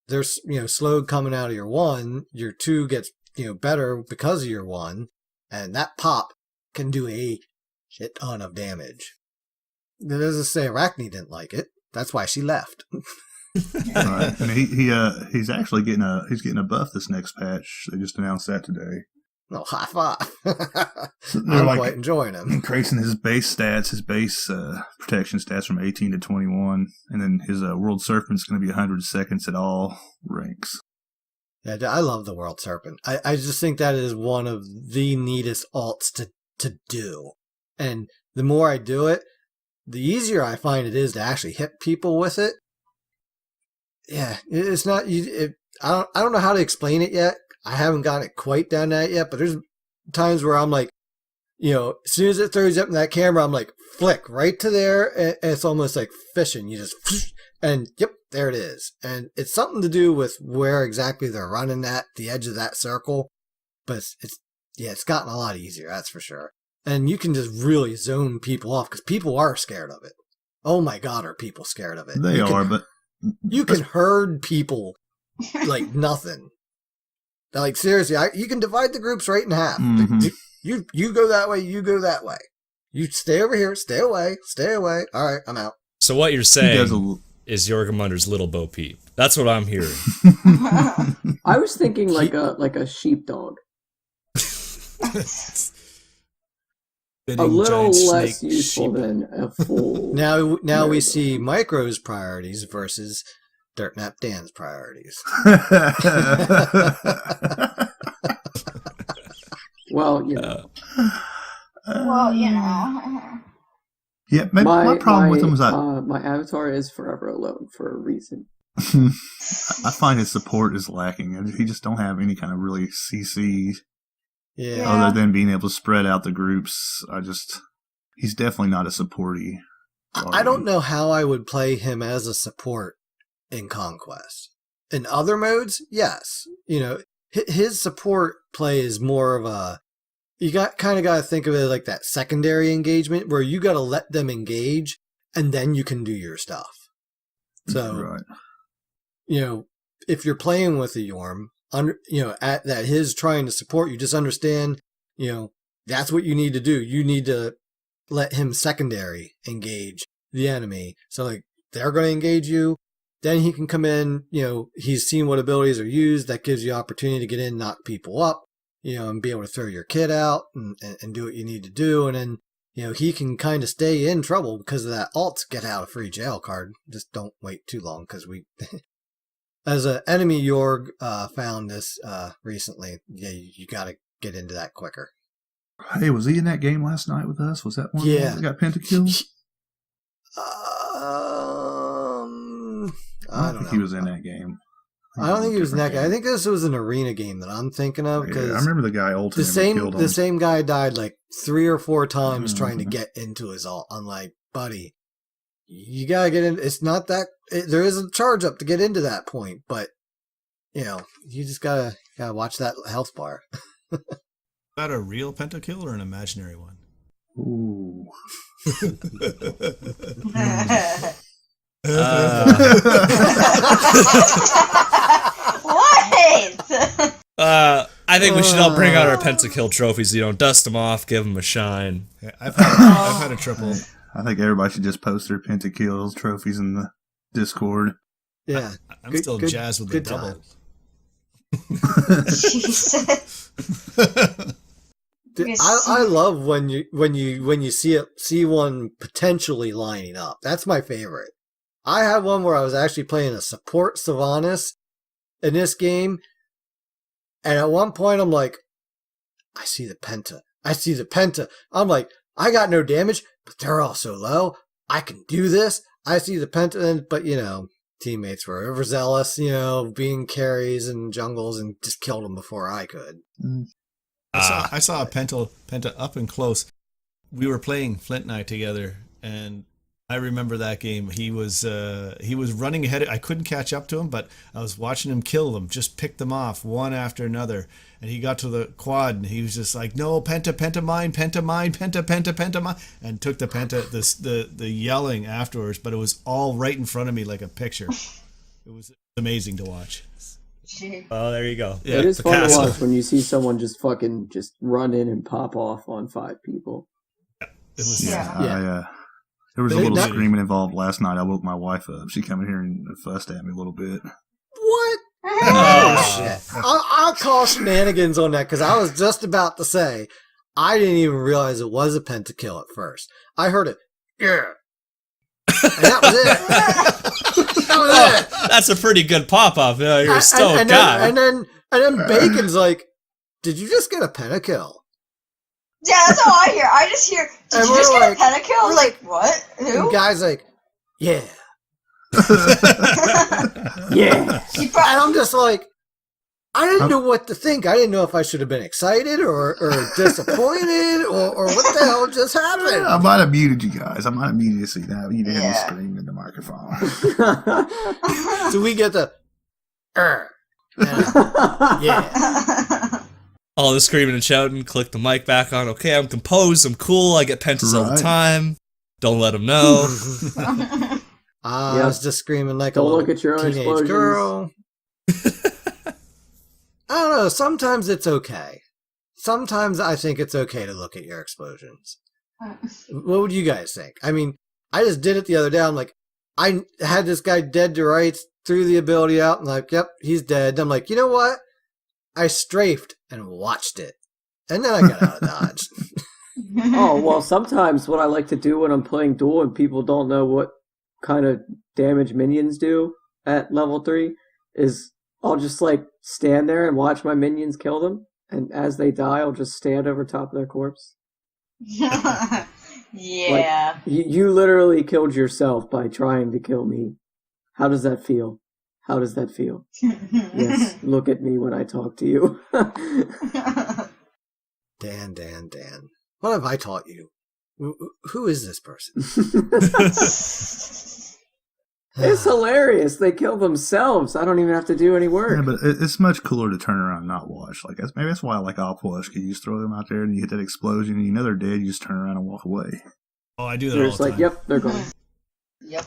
There's slowed coming out of your 1. Your 2 gets better because of your 1, and that pop can do a shit ton of damage. That doesn't say Arachne didn't like it. That's why she left. Right. And he's actually getting a buff this next patch. They just announced that today. No, high five. They're I'm like quite enjoying him. increasing his base stats, his base protection stats from 18 to 21, and then his World Serpent's going to be 100 seconds at all ranks. Yeah, I love the World Serpent. I just think that is one of the neatest alts to do. And the more I do it, the easier I find it is to actually hit people with it. Yeah, it's not. I don't know how to explain it yet. I haven't gotten it quite down that yet. But there's times where I'm like, as soon as it throws up in that camera, I'm like, flick right to there, and it's almost like fishing. You just and yep, there it is. And it's something to do with where exactly they're running at the edge of that circle. But it's gotten a lot easier, that's for sure. And you can just really zone people off because people are scared of it. Oh my God, are people scared of it? They are, but You can herd people like nothing. Like seriously, you can divide the groups right in half. Mhm. You go that way, you go that way. You stay over here, stay away, stay away. All right, I'm out. So what you're he does saying is Jorgemunder's little Bo Peep. That's what I'm hearing. I was thinking like a sheepdog. a little giant less snake useful sheep. than a full. Now we Very see Micro's priorities versus Dirtnap Dan's priorities. Well, you know. Well, you know. Yeah, maybe my problem with him is that my avatar is forever alone for a reason. I find his support is lacking. He just don't have any kind of really CC Yeah. other than being able to spread out the groups. He's definitely not a supporty. I don't know how I would play him as a support in Conquest. In other modes, yes. You know, his support play is more of a, you kind of got to think of it like that secondary engagement where you got to let them engage and then you can do your stuff. So, Right. you know, if you're playing with a Yorm, at that his trying to support you, just understand, you know, that's what you need to do. You need to let him secondary engage the enemy. So like they're going to engage you. Then he can come in, you know, he's seen what abilities are used. That gives you opportunity to get in, knock people up, you know, and be able to throw your kid out and do what you need to do. And then, you know, he can kind of stay in trouble because of that alt get out of free jail card. Just don't wait too long because we, as an enemy Yorg found this recently, yeah, you got to get into that quicker. Hey, was he in that game last night with us? Was that one Yeah. that got pentakilled? I don't think know. he was in that game. I don't think he was in that different guy. I think this was an arena game that I'm thinking of game. because Yeah, I remember the guy ulted him and killed him. the same guy died like 3 or 4 times trying to get into his ult. I'm like, buddy, you gotta get in. It's not that there is a charge up to get into that point, but you know, you just gotta watch that health bar. Is that a real pentakill or an imaginary one? Ooh. What? I think we should all bring out our pentakill trophies. You know, dust them off, give them a shine. Yeah, I've had a triple. I think everybody should just post their pentakills trophies in the Discord. Yeah, I'm still jazzed with the double. times. Jesus. Dude, I love when you see one potentially lining up. That's my favorite. I had one where I was actually playing a support Sylvanas in this game, and at one point I'm like, I see the Penta. I'm like, I got no damage, but they're all so low. I can do this. I see the Penta, but you know, teammates were overzealous, you know, being carries and jungles and just killed them before I could. I saw a Penta up and close. We were playing Flint and I together, and I remember that game. He was running ahead. I couldn't catch up to him, but I was watching him kill them, just pick them off one after another. And he got to the quad, and he was just like, "No, Penta mine, Penta mine, Penta mine," and took the Penta. The yelling afterwards, but it was all right in front of me like a picture. It was amazing to watch. Oh, there you go. It is fun to watch when you see someone just fucking just run in and pop off on 5 people. It was There was a little screaming involved last night. I woke my wife up. She came in here and fussed at me a little bit. What? Oh, shit. I'll call shenanigans on that because I was just about to say I didn't even realize it was a pentakill at first. I heard it. Yeah. And that was it. That was it. That's a pretty good pop-off. You're a stoked guy. And then Bacon's like, "Did you just get a pentakill?" Yeah, that's all I hear. I just hear, "Did you just get a pentakill?" I was like, "What? Who?" And guy's like, "Yeah." Yeah. And I'm just like, I didn't know what to think. I didn't know if I should have been excited or disappointed or what the hell just happened. I might have muted you guys. I might have muted you so you didn't have me scream in the microphone. So we get the, yeah. All the screaming and shouting, click the mic back on. Okay, I'm composed, I'm cool, I get pentas all the time. Don't let them know. I was just screaming like Don't a look at your own teenage explosions. girl. I don't know. Sometimes it's okay. Sometimes I think it's okay to look at your explosions. What would you guys think? I mean, I just did it the other day. I'm like, I had this guy dead to rights, threw the ability out, and like, yep, he's dead. And I'm like, you know what? I strafed and watched it. And then I got out of dodge. Oh, well, sometimes what I like to do when I'm playing Duel and people don't know what kind of damage minions do at level 3 is I'll just, like, stand there and watch my minions kill them, and as they die, I'll just stand over top of their corpse. Yeah. Like, you literally killed yourself by trying to kill me. How does that feel? How does that feel? Yes, look at me when I talk to you. Dan. What have I taught you? Who is this person? It's hilarious. They kill themselves. I don't even have to do any work. Yeah, but it's much cooler to turn around and not watch. Like maybe that's why I like Opwash, because you just throw them out there and you hit that explosion and you know they're dead. You just turn around and walk away. Oh, I do that You're all just the like, time. yep, they're gone. Yep.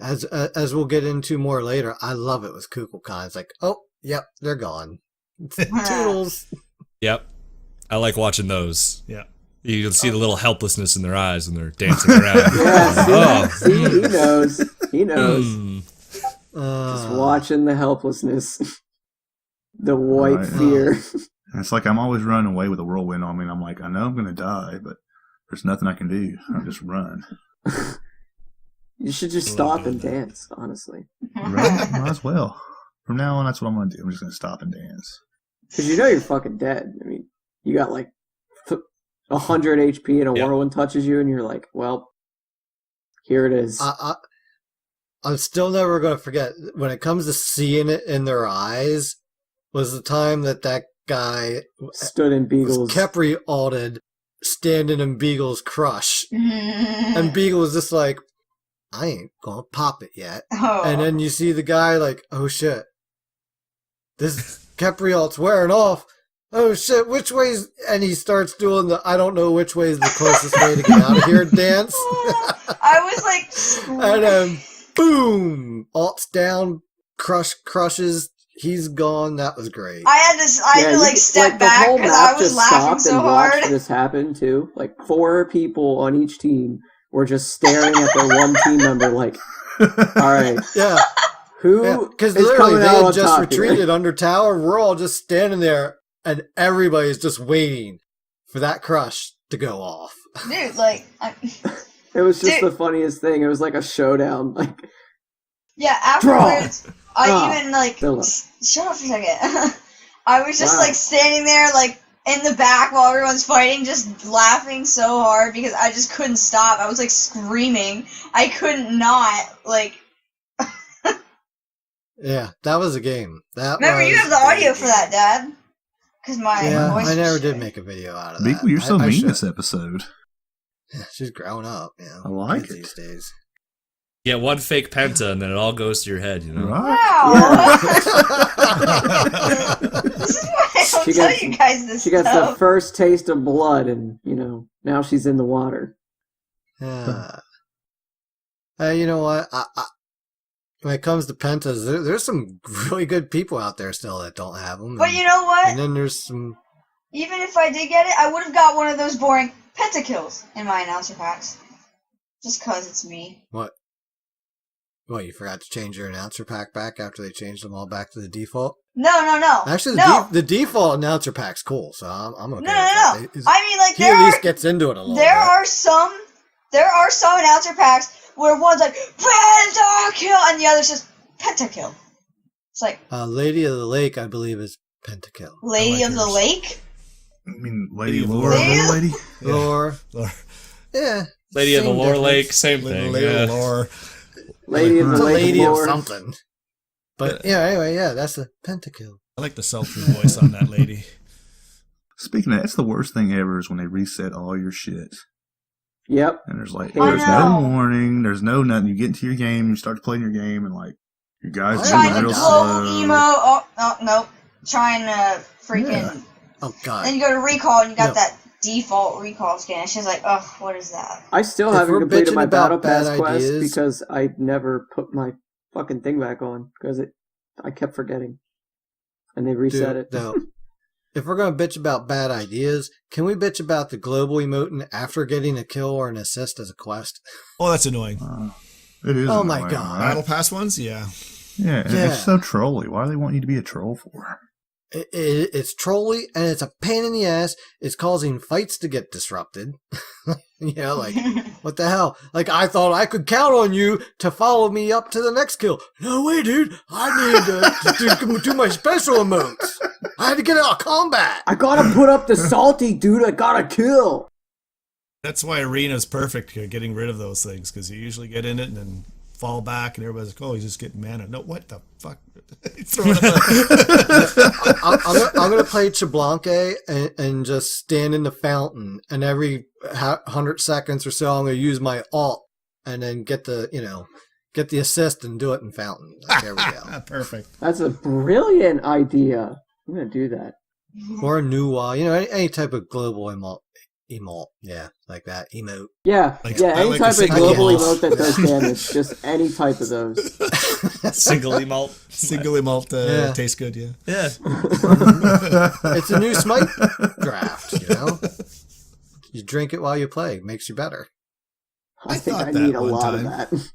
As we'll get into more later, I love it with Kukulkan. It's like, oh, yep, they're gone. Toodles. Yep. I like watching those. Yeah. You can see the little helplessness in their eyes when they're dancing around. Yeah, see, he knows. He knows. Hmm. Just watching the helplessness. The white Right. fear. And it's like I'm always running away with a whirlwind on me, and I'm like, I know I'm going to die, but there's nothing I can do. I'll just run. You should just stop and dance, honestly. Right? Might as well. From now on, that's what I'm going to do. I'm just going to stop and dance. Because you know you're fucking dead. I mean, you got like 100 HP and a whirlwind touches you, and you're like, well, here it is. I'm still never going to forget, when it comes to seeing it in their eyes, was the time that guy Stood in Beagle's. Kepri ulted, standing in Beagle's crush. And Beagle was just like, I ain't gonna pop it yet. Oh. And then you see the guy like, oh shit, this Kepri ult's wearing off. Oh shit, which way's... And he starts doing the, I don't know which way is the closest way to get out of here dance. I was like, And then, boom, ult's down, crushes, he's gone. That was great. I had to like step back the whole because map I was just laughing stopped so and watched hard. this happen too. Like 4 people on each team were just staring at their one team member like, all right, Yeah. who Because is literally coming they out had on just top retreated here? under tower. We're all just standing there, and everybody's just waiting for that crush to go off. Dude, like, It was just Dude. the funniest thing. It was like a showdown. Like, yeah, afterwards, I Oh, even, like, Philip. shut up for a second. I was just, Wow. like, standing there, like, in the back while everyone's fighting, just laughing so hard because I just couldn't stop. I was, like, screaming. I couldn't not, like... Yeah, that was a game. Remember, you have the audio for that, Dad. Because my Yeah, voice I never was did shitty. make a video out of that. Beagle, you're so I mean should. this episode. Yeah, she's growing up. You know, I like kids it. these days. Yeah, one fake penta, and then it all goes to your head, you know? Right? Wow! This is why I don't She tell gets- you guys this she got the stuff. first taste of blood, and now she's in the water. Yeah. You know what? I when it comes to pentas, there's some really good people out there still that don't have them. But you know what? And then there's some. Even if I did get it, I would have got one of those boring pentakills in my announcer packs. Just cause it's me. What, you forgot to change your announcer pack back after they changed them all back to the default? No. Actually, no. the default announcer pack's cool, so I'm okay. No. with that. I mean, like, He there at least are gets into it a little there bit. are some announcer packs where one's like pentakill and the other's just pentakill. It's like Lady of the Lake, I believe, is pentakill. I Lady like of the hers. Lake. I mean, Lady Lady Laura, Lady- little lady. Lore. Lore. Yeah. Lady of the same Lore difference. Lake, same thing. Lady Yeah. Lore. Lady of It's the a Lake lady of Lore. something. But yeah, anyway, yeah, that's a pentakill. I like the sultry voice on that lady. Speaking of, that's the worst thing ever is when they reset all your shit. Yep. And there's like, I there's know. no warning, there's no nothing. You get into your game, you start playing your game, and like, your guys Trying Trying moving to real glow slow. emo. Oh, nope. Trying to freaking. Yeah. Oh god. Then you go to recall and you got No. that default recall scan. She's like, ugh, what is that? I still If haven't we're completed bitching my about battle pass bad quest ideas- because I never put my fucking thing back on because I kept forgetting, and they reset it. No. If we're going to bitch about bad ideas, can we bitch about the global emote after getting a kill or an assist as a quest? Oh, that's annoying. It is. Oh my annoying, God. right? Battle Pass ones? Yeah. Yeah, and Yeah. it's so trolly. Why do they want you to be a troll for? it's trolly and it's a pain in the ass. It's causing fights to get disrupted. Like, what the hell? Like, I thought I could count on you to follow me up to the next kill. No way, dude. I need to do my special emotes. I had to get out of combat. I gotta put up the salty, dude. I gotta kill. That's why Arena's perfect for getting rid of those things, because you usually get in it and then fall back, and everybody's like, "Oh, he's just getting mana." No, what the fuck? I'm gonna play Chablanque and just stand in the fountain, and every 100 seconds or so, I'm gonna use my alt and then get the assist and do it in fountain. Like, there we go. Perfect. That's a brilliant idea. I'm gonna do that. Or a new any type of global emote. Yeah, like that emote. Yeah, Like- yeah. I Any like type the of single global emote. emote that does damage. Just any type of those. Single emote. Single emote Yeah. tastes good, yeah. Yeah. It's a new Smite draft. You drink it while you play. Makes you better. I I think thought I that need a one lot time. of that.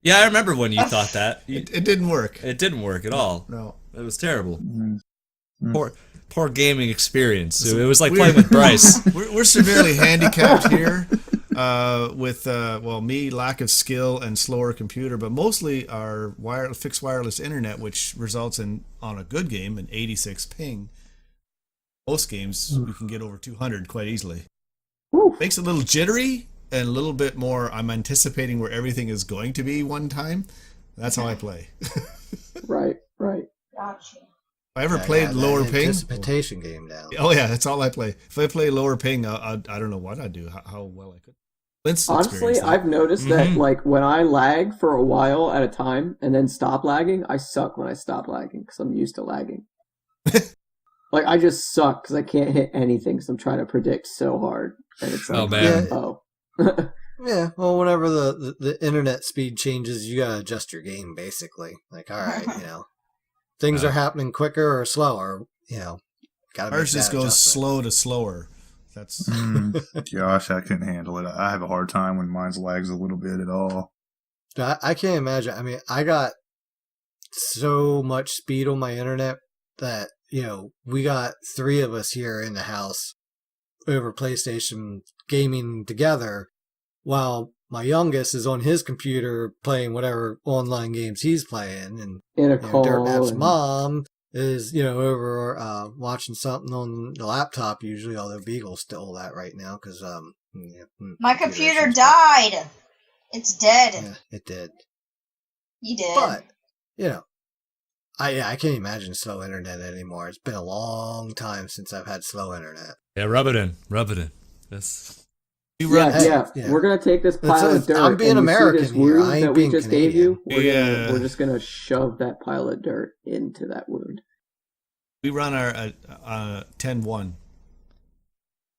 Yeah, I remember when you thought that. It didn't work. It didn't work at all. No. It was terrible. Mm-hmm. Poor gaming experience. It was like playing with Bryce. We're severely handicapped here with me, lack of skill and slower computer, but mostly our fixed wireless internet, which results in, on a good game, an 86 ping. Most games you can get over 200 quite easily. Woo. Makes it a little jittery and a little bit more. I'm anticipating where everything is going to be one time. That's how I play. Right. Gotcha. If I ever played lower ping. Anticipation game down. Oh yeah, that's all I play. If I play lower ping, I don't know what I'd do. How well I could. Lynn's Honestly, experienced that. I've noticed that like when I lag for a while at a time and then stop lagging, I suck when I stop lagging because I'm used to lagging. Like I just suck because I can't hit anything because I'm trying to predict so hard, and it's like, Oh, man. oh. Yeah, well, whenever the internet speed changes, you gotta adjust your game, basically. Like, all right, things are happening quicker or slower, gotta make Ours just that goes adjustment. slow to slower. That's Gosh, I couldn't handle it. I have a hard time when mine's lags a little bit at all. I can't imagine. I mean, I got so much speed on my internet that, we got 3 of us here in the house over PlayStation gaming together, while my youngest is on his computer playing whatever online games he's playing, and In a call. Dirtmap's and- mom is over watching something on the laptop usually, although Beagle's still that right now because My computer died. It's dead. Yeah, it did. You did. But I can't imagine slow internet anymore. It's been a long time since I've had slow internet. Yeah, rub it in. That's Yeah. Yeah. We're gonna take this pile of dirt. I'm being and you see American this here. wound I ain't that we being just gave you. Canadian. We're just gonna shove that pile of dirt into that wound. we run our 10-1.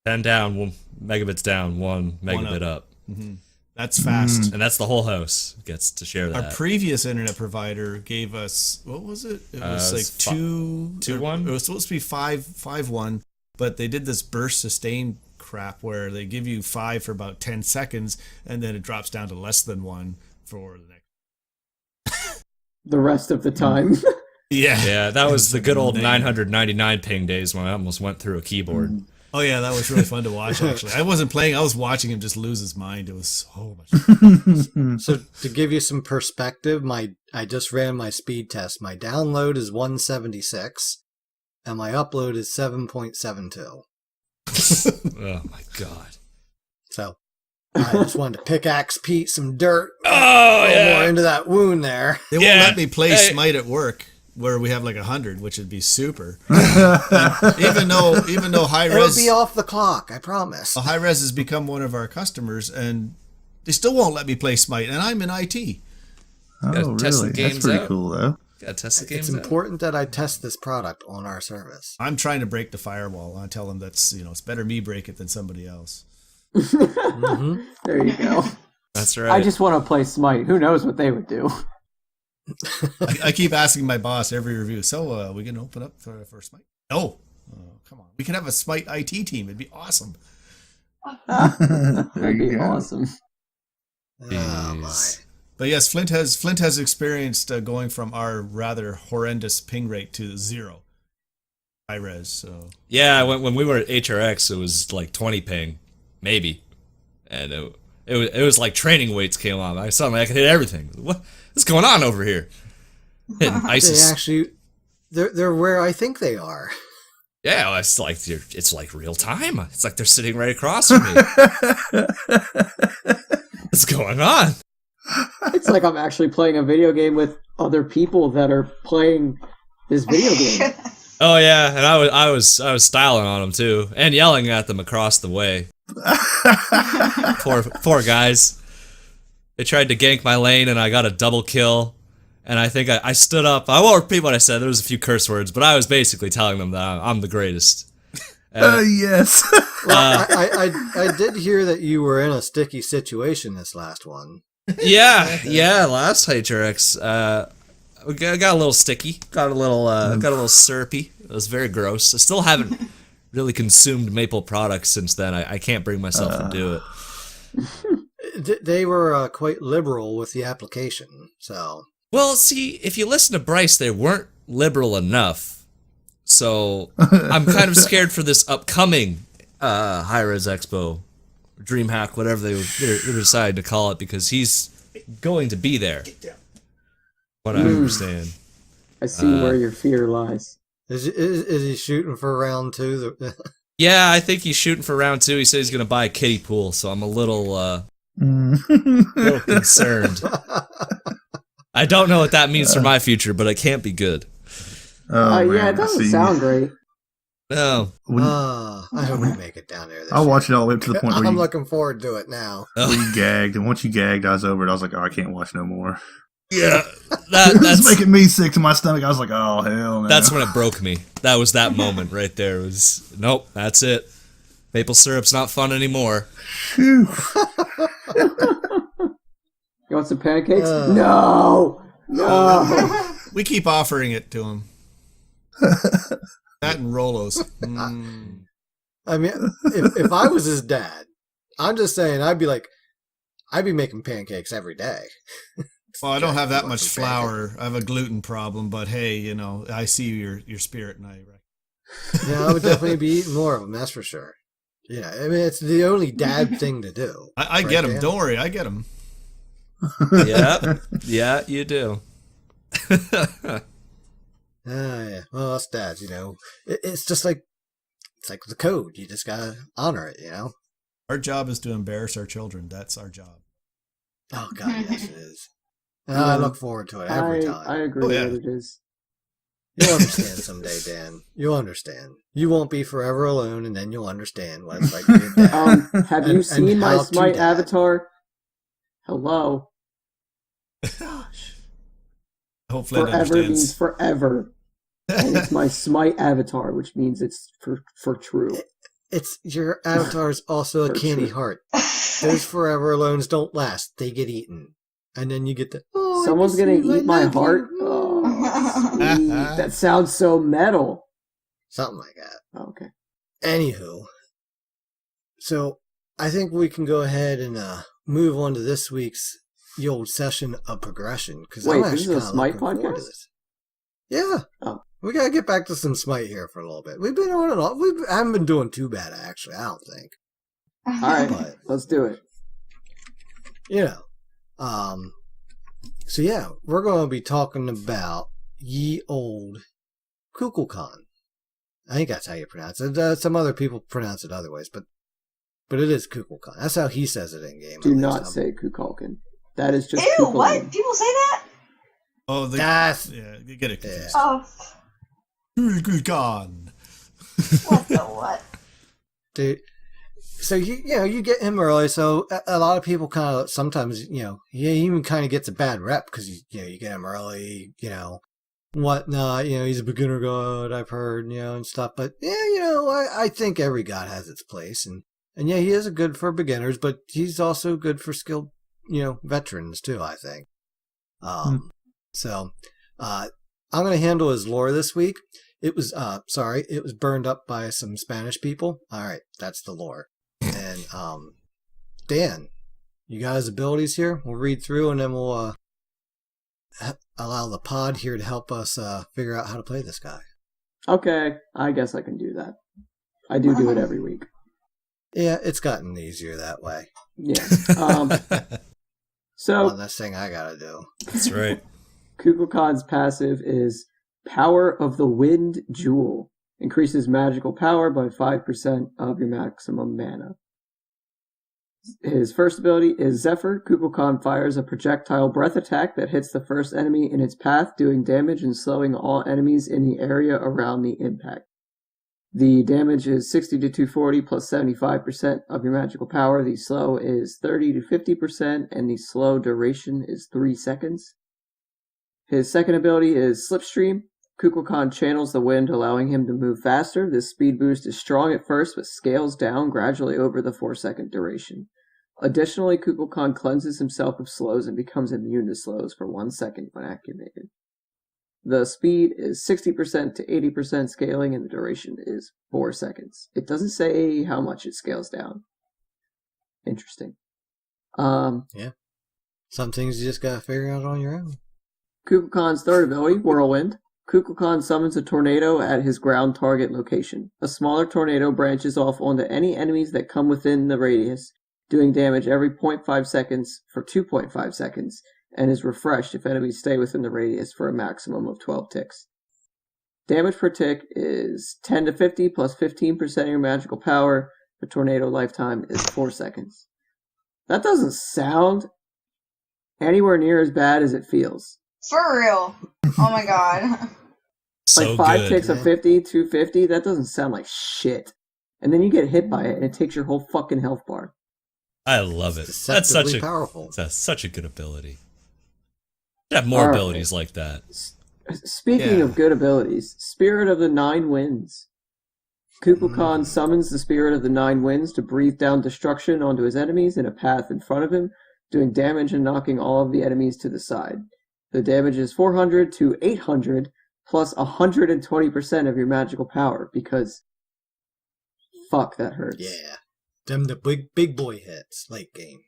10 down, 1 megabits down, 1 megabit up. Mm-hmm. That's fast. And that's the whole house gets to share that. Our previous internet provider gave us, what was it? It was like it's 2-1. 2-1? It was supposed to be 5-1, but they did this burst sustain crap where they give you 5 for about 10 seconds and then it drops down to less than 1 for the next. The rest of the time. Yeah, that was the good old 999 ping days when I almost went through a keyboard. Oh yeah, that was really fun to watch. Actually, I wasn't playing; I was watching him just lose his mind. It was so much fun. So to give you some perspective, I just ran my speed test. My download is 176, and my upload is 7.72. Oh my god. So I just wanted to pickaxe Pete some dirt. Oh, More into that wound there. They won't let me play Smite at work, where we have like 100, which would be super. even though high It'll res, be off the clock, I promise. high res has become one of our customers, and they still won't let me play Smite, and I'm in IT. Oh, test the really? games That's pretty out. cool, though. Gotta test the games It's out. important that I test this product on our service. I'm trying to break the firewall. I tell them that's it's better me break it than somebody else. There you go. That's right. I just want to play Smite. Who knows what they would do? I keep asking my boss every review. So we can open up for Smite? No, come on. We can have a Smite IT team. It'd be awesome. That'd be awesome. Oh my. But yes, Flint has experienced going from our rather horrendous ping rate to 0. high res. So Yeah, when we were at HRX, it was like 20 ping, maybe, and it was like training weights came on. I suddenly I could hit everything. What's going on over here? Hitting They ISIS. actually, they're where I think they are. Yeah, well, it's like real time. It's like they're sitting right across from me. What's going on? It's like I'm actually playing a video game with other people that are playing this video game. Oh yeah, and I was styling on them too, and yelling at them across the way. Poor guys. They tried to gank my lane, and I got a double kill. And I think I stood up. I won't repeat what I said. There was a few curse words, but I was basically telling them that I'm the greatest. Yes. Well, I did hear that you were in a sticky situation this last one. Yeah. Last HRX, we got a little sticky, got a little syrupy. It was very gross. I still haven't really consumed maple products since then. I can't bring myself to do it. They were quite liberal with the application, so. Well, see, if you listen to Bryce, they weren't liberal enough. So I'm kind of scared for this upcoming Hi-Res Expo, DreamHack, whatever they decide to call it, because he's going to be there. What I understand. I see where your fear lies. Is he shooting for round 2? Yeah, I think he's shooting for round 2. He said he's going to buy a kiddie pool, so I'm a little concerned. I don't know what that means for my future, but it can't be good. Yeah, it doesn't sound great. No. I hope we make it down there. I'll watch it all the way up to the point where I'm looking forward to it now. you gagged, and once you gagged, I was over it. I was like, oh, I can't watch no more. Yeah, That's that's making me sick to my stomach. I was like, oh hell no. That's when it broke me. That was that moment right there. It was nope. That's it. Maple syrup's not fun anymore. Phew. You want some pancakes? No. we keep offering it to him. That and Rolos. I mean, if I was his dad, I'm just saying, I'd be making pancakes every day. Well, I don't have that much flour. I have a gluten problem, but hey, I see your spirit, and Yeah, I would definitely be eating more of them. That's for sure. Yeah, I mean, it's the only dad thing to do. I get them. Don't worry, I get them. Yeah, you do. Yeah. Well, us dads, it's just like the code. You just gotta honor it, Our job is to embarrass our children. That's our job. Oh God, yes it is. And I look forward to it every time. I agree yeah. that it is. You'll understand someday, Dan. You'll understand. You won't be forever alone, and then you'll understand what it's like to be a dad. Have you seen my how to Smite dad. avatar? Hello. Gosh. Hopefully, it Forever understands. means forever. And it's my Smite avatar, which means it's for true. It's your avatar is also a For candy sure. heart. Those forever alones don't last; they get eaten, and then you get the. Oh, I Someone's can gonna see eat my nephew." heart. Oh, sweet. That sounds so metal. Something like that. Okay. Anywho, so I think we can go ahead and move on to this week's the old session of progression because Wait, I'm this is actually a kind of Smite looking forward to podcast? this. Yeah. Oh. We gotta get back to some Smite here for a little bit. We've been on and off. We haven't been doing too bad, actually. I don't think. All right, But let's do it. So yeah, we're going to be talking about ye old Kukulkan. I think that's how you pronounce it. Some other people pronounce it other ways, but it is Kukulkan. That's how he says it in game. Do not say Kukulkan. That is just Ew, what? Kukulkan. People say that? Oh, That's yeah, you get it confused. Oh, Kukulkan. what the what? dude. So you get him early. So a lot of people kind of sometimes he even kind of gets a bad rep because you get him early, whatnot. He's a beginner god, I've heard, and stuff. But I think every god has its place, and yeah, he is good for beginners, but he's also good for skilled veterans too. I think. So I'm gonna handle his lore this week. It was it was burned up by some Spanish people. All right, that's the lore. And Dan, you got his abilities here. We'll read through and then we'll allow the pod here to help us figure out how to play this guy. Okay, I guess I can do that. I do it every week. Yeah, it's gotten easier that way. Yeah. One So less thing I gotta do. That's right. Kukulkan's passive is Power of the Wind Jewel. Increases magical power by 5% of your maximum mana. His first ability is Zephyr. Kukulkan fires a projectile breath attack that hits the first enemy in its path, doing damage and slowing all enemies in the area around the impact. The damage is 60 to 240 plus 75% of your magical power. The slow is 30 to 50%, and the slow duration is 3 seconds. His second ability is Slipstream. Kukulkan channels the wind, allowing him to move faster. This speed boost is strong at first, but scales down gradually over the 4-second duration. Additionally, Kukulkan cleanses himself of slows and becomes immune to slows for 1 second when activated. The speed is 60% to 80% scaling, and the duration is 4 seconds. It doesn't say how much it scales down. Interesting. Yeah. Some things you just gotta figure out on your own. Kukulkan's third ability, Whirlwind. Kukulkan summons a tornado at his ground target location. A smaller tornado branches off onto any enemies that come within the radius, doing damage every 0.5 seconds for 2.5 seconds, and is refreshed if enemies stay within the radius for a maximum of 12 ticks. Damage per tick is 10 to 50 plus 15% of your magical power. The tornado lifetime is 4 seconds. That doesn't sound anywhere near as bad as it feels. For real. Oh my god. So Like 5 good. ticks of 50, 250, that doesn't sound like shit. And then you get hit by it and it takes your whole fucking health bar. I love it. It's That's such deceptively a powerful. That's such a good ability. You have more All right. abilities like that. Speaking Yeah. of good abilities, Spirit of the Nine Winds. Kukulkan summons the Spirit of the Nine Winds to breathe down destruction onto his enemies in a path in front of him, doing damage and knocking all of the enemies to the side. The damage is 400 to 800 plus 120% of your magical power, because fuck, that hurts. Yeah. Them the big boy hits late game.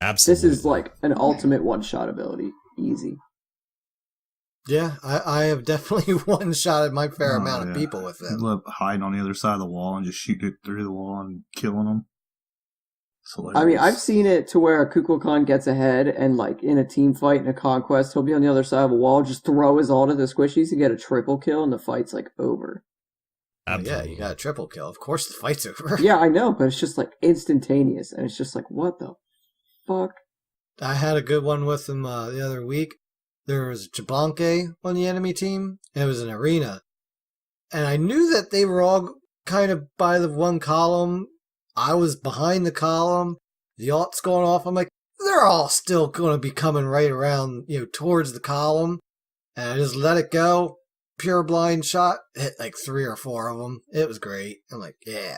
Absolutely. This is like an ultimate one-shot ability. Easy. Yeah, I have definitely one-shotted my fair amount of people with I them. love hiding on the other side of the wall and just shooting it through the wall and killing them. I mean, I've seen it to where Kukulkan gets ahead and, like, in a team fight, in a conquest, he'll be on the other side of a wall, just throw his ult at the squishies to get a triple kill, and the fight's, like, over. Well, yeah, Absolutely. you got a triple kill. Of course the fight's over. Yeah, I know, but it's just, like, instantaneous, and it's just like, what the fuck? I had a good one with them the other week. There was Jabanke on the enemy team. It was an arena. And I knew that they were all kind of by the one column. I was behind the column. The alt's going off. I'm like, they're all still going to be coming right around, towards the column. And I just let it go. Pure blind shot. Hit like 3 or 4 of them. It was great. I'm like, yeah.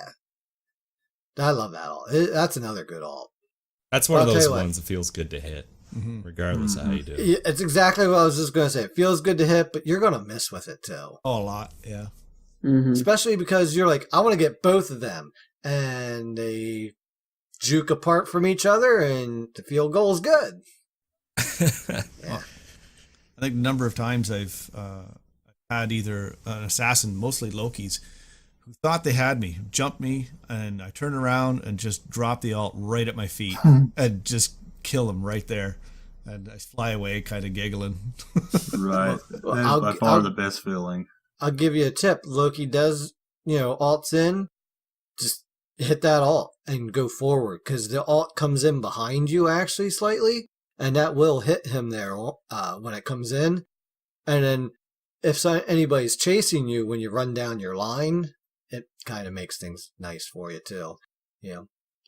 I love that alt. That's another good alt. That's one of I'll those tell you what. ones that feels good to hit, regardless of how you do it. Yeah, it's exactly what I was just going to say. It feels good to hit, but you're going to miss with it too. Oh, a lot, yeah. Mm-hmm. Especially because you're like, I want to get both of them. And they juke apart from each other, and the field goal is good. Yeah. I think the number of times I've had either an assassin, mostly Loki's, who thought they had me, jumped me, and I turn around and just drop the ult right at my feet and just kill him right there. And I fly away kind of giggling. Right. Well, That is by far the best feeling. I'll give you a tip. Loki does, alts in, just hit that alt and go forward, because the alt comes in behind you actually slightly, and that will hit him there when it comes in. And then if anybody's chasing you when you run down your line, it kind of makes things nice for you too.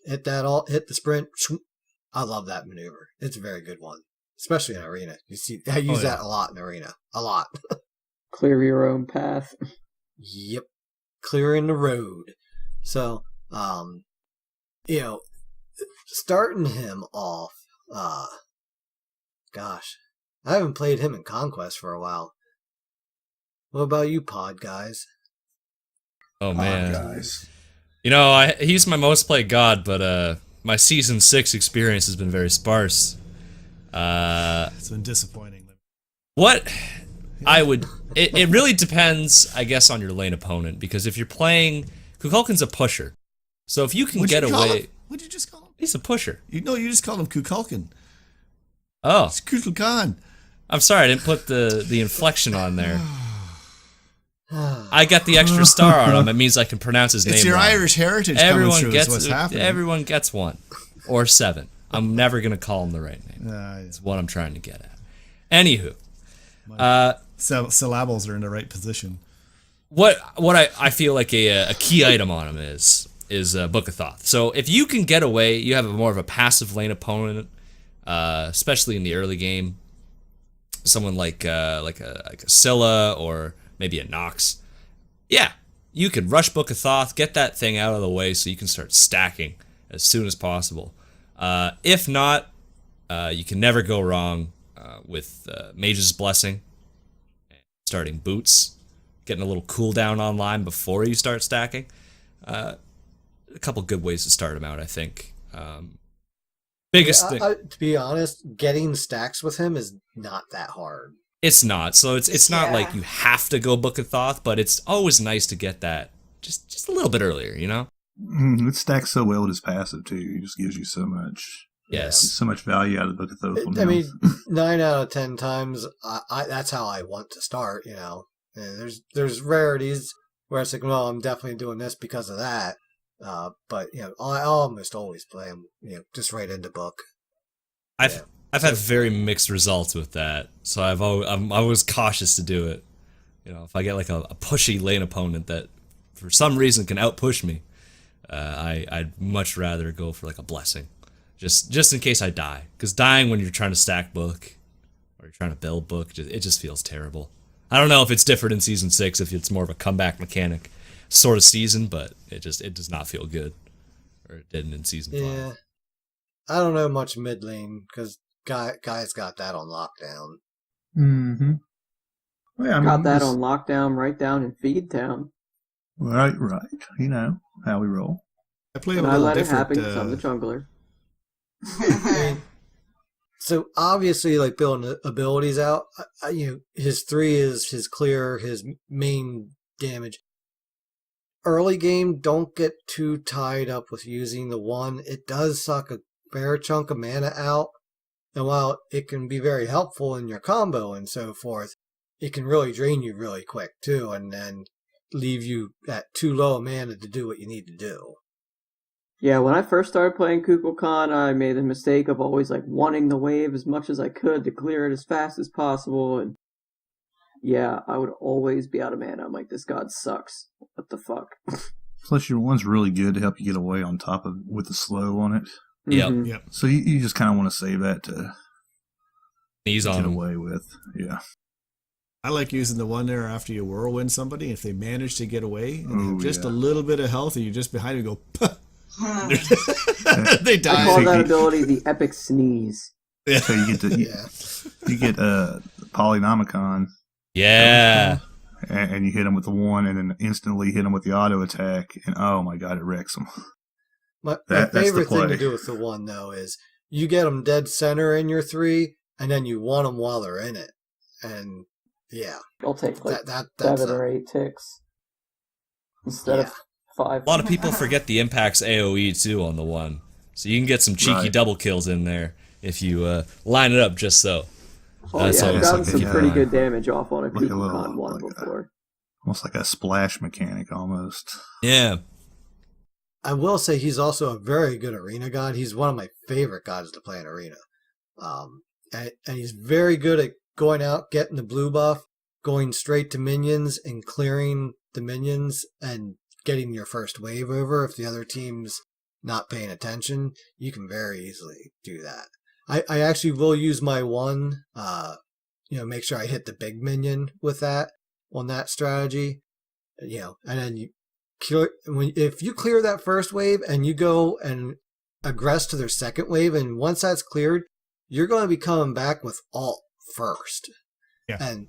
Hit that alt, hit the sprint. I love that maneuver. It's a very good one, especially in arena. You see, I use that a lot in arena. A lot. Clear your own path. Yep. Clearing the road. So, starting him off, gosh, I haven't played him in Conquest for a while. What about you, Pod guys? Oh man, Guys. He's my most played god, but my season 6 experience has been very sparse. It's been disappointing. What I would. It really depends, I guess, on your lane opponent, because if you're playing, Kukulkan's a pusher, so if you can What'd get you call away, him? What'd you just call him? he's a pusher. You just called him Kukulkan. Oh, It's Kukulkan. I'm sorry, I didn't put the inflection on there. I got the extra star on him. It means I can pronounce his name. It's your wrong. Irish heritage Everyone coming through. gets Is what's happening. Everyone gets 1 or 7. I'm never gonna call him the right name. Yeah. That's what I'm trying to get at. Anywho, Syllables are in the right position. what I feel like a key item on him is Book of Thoth. So if you can get away, you have more of a passive lane opponent, especially in the early game. Someone like a Scylla or maybe a Nox. Yeah, you can rush Book of Thoth, get that thing out of the way so you can start stacking as soon as possible. If not, you can never go wrong with Mage's Blessing, starting boots, getting a little cooldown online before you start stacking. A couple good ways to start them out, I think. Biggest thing. To be honest, getting stacks with him is not that hard. It's not. So it's not like you have to go Book of Thoth, but it's always nice to get that just a little bit earlier, you know? It stacks so well with his passive too. It just gives you so much. Yes. So much value out of the Book of Thoth. I mean, 9 out of 10 times, I that's how I want to start. You know, and there's rarities where it's like, well, I'm definitely doing this because of that. But you know, I almost always play him, you know, just right into book. I've had very mixed results with that, so I'm always cautious to do it. You know, if I get like a pushy lane opponent that for some reason can outpush me, I'd much rather go for like a blessing, just in case I die. Because dying when you're trying to stack book or you're trying to build book, it just feels terrible. I don't know if it's different in season 6, if it's more of a comeback mechanic sort of season, but it does not feel good, or it didn't in season 5. Yeah, I don't know much mid lane because guys got that on lockdown. Mm-hmm. Well, yeah, I mean, Got that on lockdown, right down in Feed Town. Right. You know how we roll. I play And a I little let it different. happen because I'm the jungler. So obviously, like building abilities out, you know, his 3 is his clear, his main damage. Early game, don't get too tied up with using the 1. It does suck a fair chunk of mana out, and while it can be very helpful in your combo and so forth, it can really drain you really quick too, and then leave you at too low a mana to do what you need to do. Yeah, when I first started playing Kukulkan, I made the mistake of always like wanting the wave as much as I could to clear it as fast as possible, and yeah, I would always be out of mana. I'm like, this god sucks. What the fuck? Plus, your 1's really good to help you get away on top of with the slow on it. Yep. Mhm. Yep. So you just kind of want to save that to He's on get him. away with. Yeah. I like using the 1 there after you whirlwind somebody. If they manage to get away and they Oh, have just yeah. a little bit of health, and you're just behind them, go, they I die. call that ability the epic sneeze. So you get the Yeah. you get Polynomicon, Yeah. and you hit them with the 1, and then instantly hit them with the auto attack, and oh my god, it wrecks them. My That's the favorite thing to play. do with the 1 though is you get them dead center in your 3, and then you want them while they're in it, and yeah, I'll take like that's 7 or 8 ticks instead of 5. A lot of people forget the impacts AoE too on the 1, so you can get some cheeky Right. double kills in there if you line it up just so. Oh That's yeah, I've almost gotten like some a- pretty good damage off on a like a little- Kukulkan 1 like a- before. Almost like a splash mechanic, almost. Yeah. I will say he's also a very good arena god. He's one of my favorite gods to play in arena. And he's very good at going out, getting the blue buff, going straight to minions and clearing the minions and getting your first wave over. If the other team's not paying attention, you can very easily do that. I actually will use my 1, make sure I hit the big minion with that on that strategy, and then you if you clear that first wave and you go and aggress to their second wave, and once that's cleared, you're going to be coming back with alt first. Yeah. And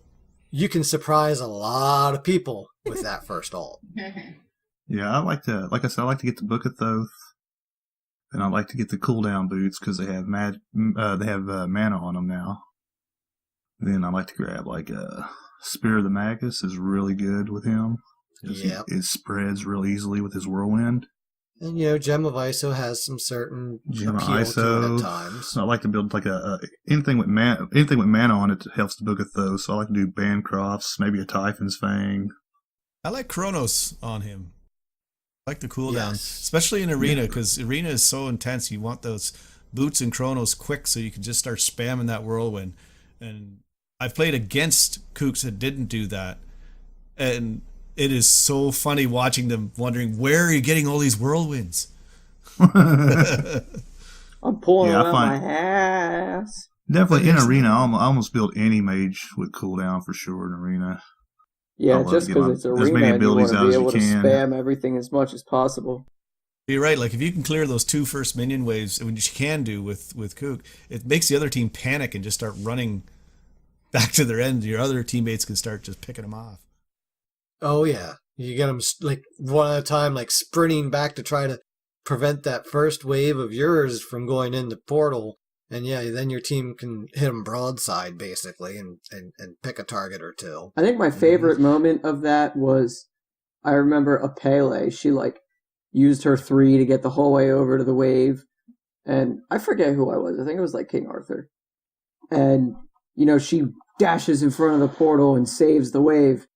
you can surprise a lot of people with that first alt. Yeah, I like to get the Book of Thoth, and I like to get the cooldown boots because they have mana on them now. Then I like to grab like Spear of the Magus is really good with him. Yep. It spreads real easily with his whirlwind. And Gem of ISO has some certain Gem of appeal to it ISO. at times. I like to build like anything with mana on it helps to Bogathos. So I like to do Bancrofts, maybe a Typhon's Fang. I like Chronos on him. I like the cooldown, Yes. especially in Arena, because Arena is so intense. You want those boots and Chronos quick so you can just start spamming that whirlwind. And I've played against Kooks that didn't do that. And it is so funny watching them wondering, where are you getting all these whirlwinds? I'm pulling Yeah, I them out find- my ass. Definitely in Arena, I almost build any mage with cooldown for sure in Arena. I Yeah, love just to get because it's as arena many and you want abilities to out be as you able to can. spam everything as much as possible. You're right. Like if you can clear those two first minion waves, which you can do with Kook, it makes the other team panic and just start running back to their end. Your other teammates can start just picking them off. Oh yeah, you get them like one at a time, like sprinting back to try to prevent that first wave of yours from going into portal. And yeah, then your team can hit them broadside basically, and pick a target or two. I think my favorite moment of that was, I remember a Pele. She used her 3 to get the whole way over to the wave, and I forget who I was. I think it was King Arthur. And she dashes in front of the portal and saves the wave,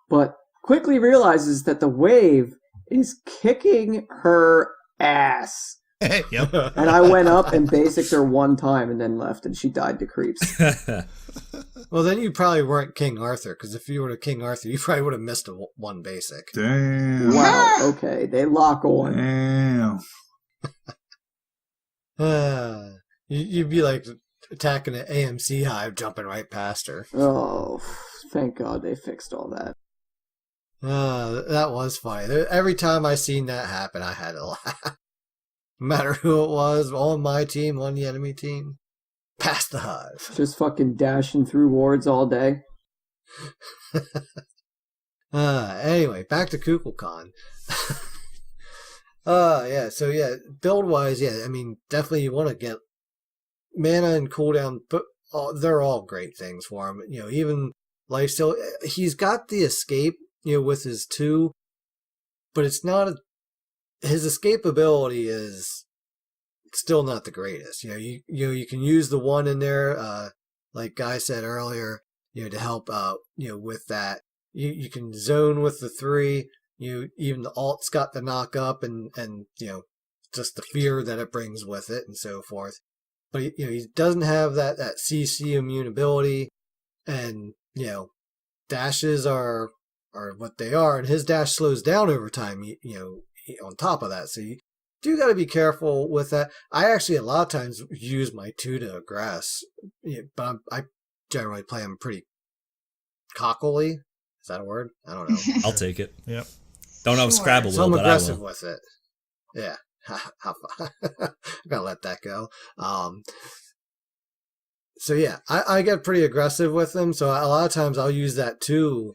but quickly realizes that the wave is kicking her ass. Yep. And I went up and basicked her one time and then left, and she died to creeps. Well, then you probably weren't King Arthur, because if you were to King Arthur, you probably would have missed one basic. Damn. Wow, okay, they lock on. Damn. You'd be like attacking an AMC hive, jumping right past her. Oh, thank God they fixed all that. That was funny. Every time I seen that happen, I had to laugh. No matter who it was, on my team, on the enemy team, past the hive. Just fucking dashing through wards all day. Anyway, back to Kukulkan. So build wise, I mean, definitely you want to get mana and cooldown, but they're all great things for him. Even lifesteal, he's got the escape, with his 2, but it's not his escape ability is still not the greatest. You can use the 1 in there, like Guy said earlier, to help out, with that. You can zone with the 3. Even the alt's got the knock up and just the fear that it brings with it and so forth. But he doesn't have that CC immune ability, and dashes are what they are, and his dash slows down over time. On top of that, so you do got to be careful with that. I actually a lot of times use my 2 to aggress, but I generally play him pretty cockily. Is that a word? I don't know. I'll take it. Yep. Don't know if Scrabble So will, I'm but I aggressive will. with it. Yeah. I'm gonna let that go. So yeah, I get pretty aggressive with them. So a lot of times I'll use that too,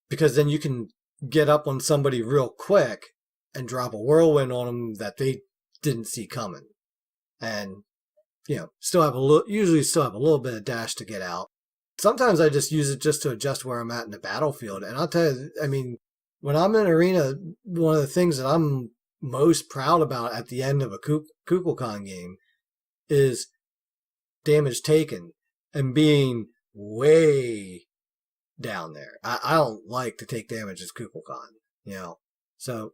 because then you can get up on somebody real quick and drop a whirlwind on them that they didn't see coming, and usually still have a little bit of dash to get out. Sometimes I just use it just to adjust where I'm at in the battlefield. And I'll tell you, I mean, when I'm in arena, one of the things that I'm most proud about at the end of a Kukulkan game is damage taken and being way down there. I don't like to take damage as Kukulkan, So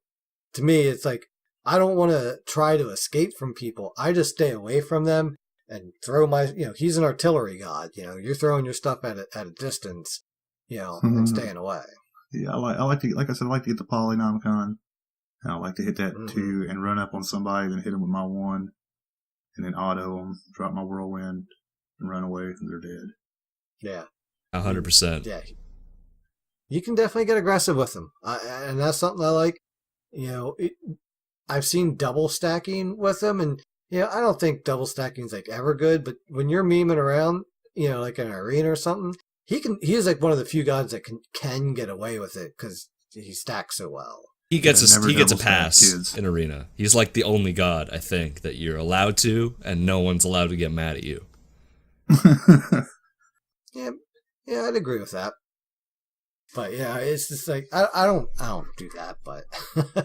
to me, it's like, I don't want to try to escape from people. I just stay away from them and throw my, he's an artillery god. You're throwing your stuff at a distance, and staying away. Yeah, I like to, like I said, I like to get the Polynomicon. And I like to hit that 2 and run up on somebody, then hit them with my 1, and then auto them, drop my whirlwind, and run away, and they're dead. Yeah. 100%. Yeah. You can definitely get aggressive with them. And that's something I like. I've seen double stacking with them, and I don't think double stacking is ever good, but when you're memeing around, like in an arena or something, he is like one of the few gods that can get away with it because he stacks so well. He gets a stack pass kids. in arena. He's like the only god, I think, that you're allowed to, and no one's allowed to get mad at you. Yeah, I'd agree with that. But yeah, it's just like I don't do that, but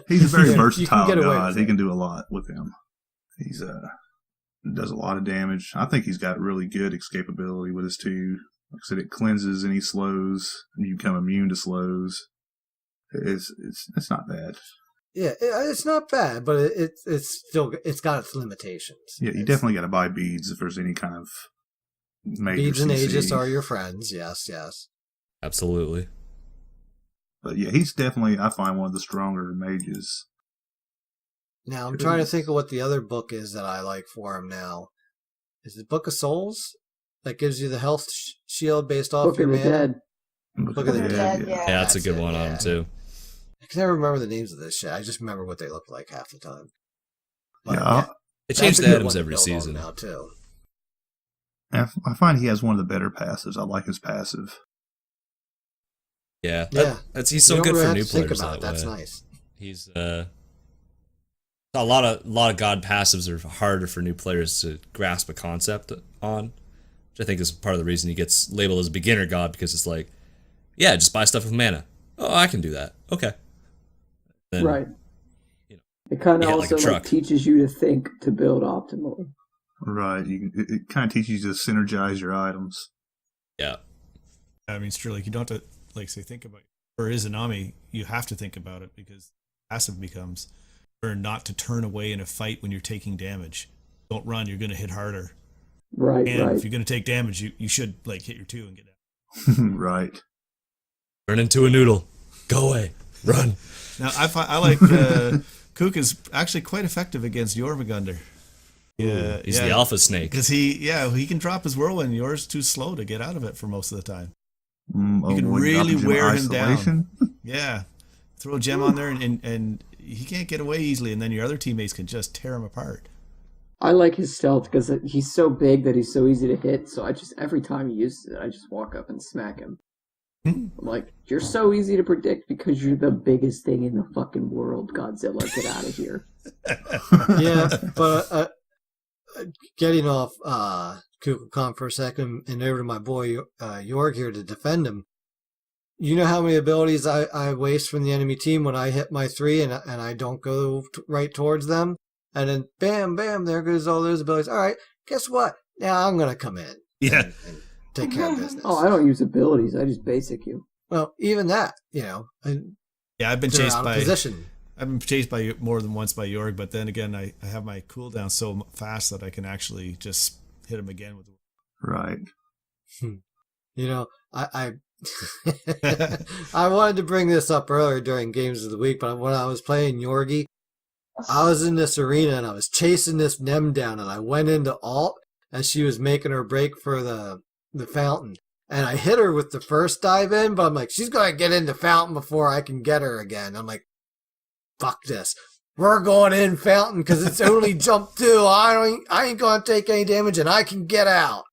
He's a very you can versatile get away god. with He it. can do a lot with him. He's does a lot of damage. I think he's got really good escapability with his 2. Like I said, it cleanses any slows, and you become immune to slows. It's not bad. Yeah, it's not bad, but it's got its limitations. Yeah, you definitely got to buy beads if there's any kind of major Beads and CC. Aegis are your friends. Yes. Absolutely. But yeah, he's definitely, I find, one of the stronger mages. Now I'm trying to think of what the other book is that I like for him now. Is it Book of Souls? That gives you the health shield based off Book your of the mana? Dead. Book of the Dead. Yeah. Yeah, that's a good it, one on him, too. I can never remember the names of this shit. I just remember what they look like half the time. But, Yeah, It that's changed a the good items one to every build on season. now too. I find he has one of the better passives. I like his passive. Yeah. Yeah. He's so You don't good really for have new to think players about it. that That's way. nice. He's a lot of god passives are harder for new players to grasp a concept on, which I think is part of the reason he gets labeled as beginner god, because it's like, yeah, just buy stuff with mana. Oh, I can do that. Okay. Then, Right. you know, It kind you of get like a also truck. teaches you to think to build optimally. Right. It kind of teaches you to synergize your items. Yeah. I mean, it's true. Like, you don't have to, like, say, think about it. For Izanami, you have to think about it, because passive becomes learn not to turn away in a fight when you're taking damage. Don't run, you're going to hit harder. Right, And right. if you're going to take damage, you should, like, hit your 2 and get down. Right. Turn into a noodle. Go away. Run. Now, I like Kook is actually quite effective against Jormungandr. Yeah, He's the alpha snake. Because he can drop his whirlwind. Yours too slow to get out of it for most of the time. You can really wear him down. Yeah, throw a gem on there and he can't get away easily, and then your other teammates can just tear him apart. I like his stealth because he's so big that he's so easy to hit. So I just every time he uses it, I just walk up and smack him. I'm like, you're so easy to predict because you're the biggest thing in the fucking world, Godzilla. Get out of here. Yeah, but getting off Kukulkan for a second and over to my boy Yorg here to defend him. You know how many abilities I waste from the enemy team when I hit my 3 and I don't go right towards them? And then bam, bam, there goes all those abilities. All right, guess what? Now I'm going to come in and take care of business. Oh, I don't use abilities. I just basic you. Well, even that, Yeah, I've been they're chased out of by position. I've been chased by more than once by Jorg, but then again, I have my cooldown so fast that I can actually just hit him again with. Right. You know, I I wanted to bring this up earlier during Games of the Week, but when I was playing Yorgi, I was in this arena and I was chasing this Nem down, and I went into alt as she was making her break for the fountain. And I hit her with the first dive in, but I'm like, she's going to get into fountain before I can get her again. I'm like, fuck this. We're going in fountain because it's only jump 2. I ain't going to take any damage and I can get out.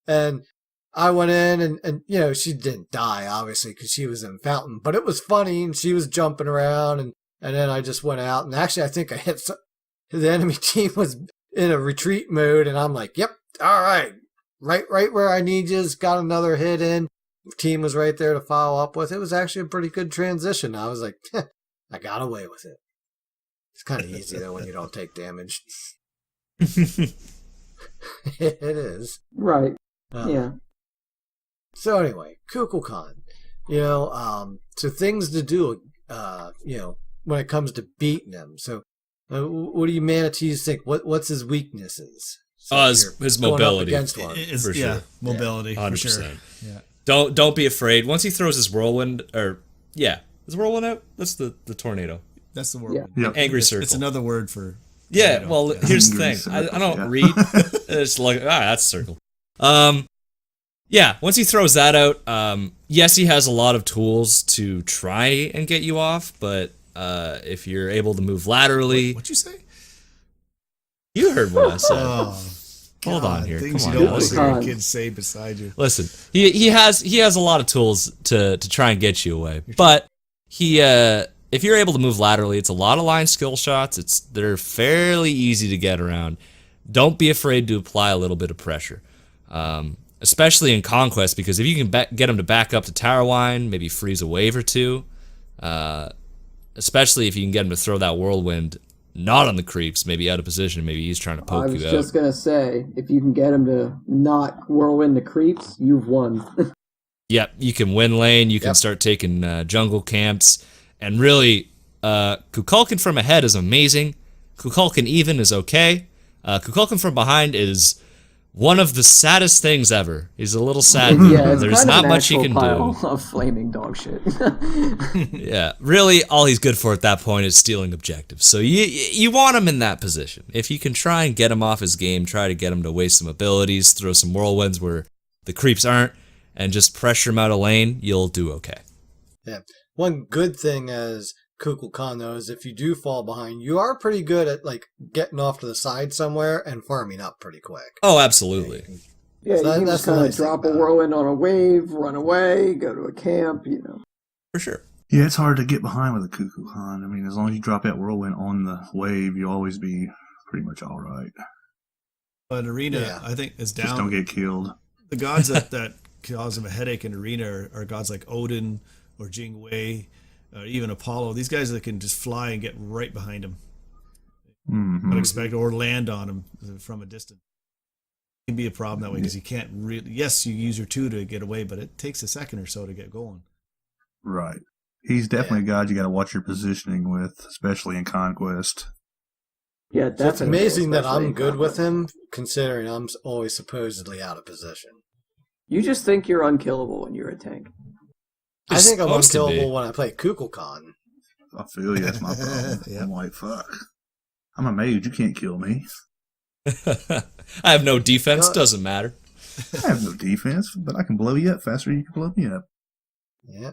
And I went in and you know, she didn't die, obviously, because she was in fountain. But it was funny, and she was jumping around, and then I just went out. And actually, I think I hit the enemy team was in a retreat mode, and I'm like, yep, all right. Right where I need you. Got another hit in. The team was right there to follow up with. It was actually a pretty good transition. I was like, I got away with it. It's kind of easy, though, when you don't take damage. It is. Right. Yeah. So anyway, Kukulkan. You know, so things to do, you know, when it comes to beating him. So what do you manatees think? What's his weaknesses? So his mobility. For sure. Mobility. 100%. For sure. Yeah. Don't be afraid. Once he throws his whirlwind, is whirlwind out? That's the tornado. That's the word. Yeah. Angry circle. It's another word for. Yeah. tornado. Well, here's the Angry thing. circle, I don't yeah. read. It's like that's a circle. Yeah. Once he throws that out, yes, he has a lot of tools to try and get you off, but if you're able to move laterally, What'd you say? you heard what I said. Oh, Hold on here. Things Come you on. don't Listen. want to hear kids say beside you. Listen, he has a lot of tools to try and get you away. But if you're able to move laterally, it's a lot of line skill shots. They're fairly easy to get around. Don't be afraid to apply a little bit of pressure. especially in Conquest, because if you can get him to back up to Tower Wine, maybe freeze a wave or two, especially if you can get him to throw that Whirlwind not on the creeps, maybe out of position, maybe he's trying to poke you out. I was just going to say, if you can get him to not Whirlwind the creeps, you've won. Yep, you can win lane, you can start taking jungle camps, and really, Kukulkan from ahead is amazing. Kukulkan even is okay. Kukulkan from behind is one of the saddest things ever. He's a little sad. Yeah, it's There's kind not of an much he actual can pile do. of flaming dog shit. Yeah, really, all he's good for at that point is stealing objectives. So you want him in that position. If you can try and get him off his game, try to get him to waste some abilities, throw some whirlwinds where the creeps aren't, and just pressure him out of lane, you'll do okay. Yeah. One good thing as Kukulkan, though, is if you do fall behind, you are pretty good at like getting off to the side somewhere and farming up pretty quick. Oh, absolutely. Yeah, So you can that's just the kind of nice thing drop a about it. whirlwind on a wave, run away, go to a camp, For sure. Yeah, it's hard to get behind with a Kukulkan. I mean, as long as you drop that whirlwind on the wave, you'll always be pretty much all right. But Arena, Yeah. I think, is Just don't down. get killed. The gods that cause him a headache in Arena are gods like Odin or Jing Wei, or even Apollo. These guys that can just fly and get right behind him, Mm-hmm. unexpected, or land on him from a distance. It can be a problem that way because you can't really. Yes, you use your 2 to get away, but it takes a second or so to get going. Right. He's definitely a god you got to watch your positioning with, especially in Conquest. Yeah, So definitely. it's amazing that especially I'm in good with combat. him, considering I'm always supposedly out of position. You just think you're unkillable when you're a tank. I think I'm supposed to be. unkillable when I play Kukulkan. I feel you. That's my problem. Yeah. I'm like, fuck. I'm a mage. You can't kill me. I have no defense, doesn't matter. I have no defense, but I can blow you up faster than you can blow me up. Yeah.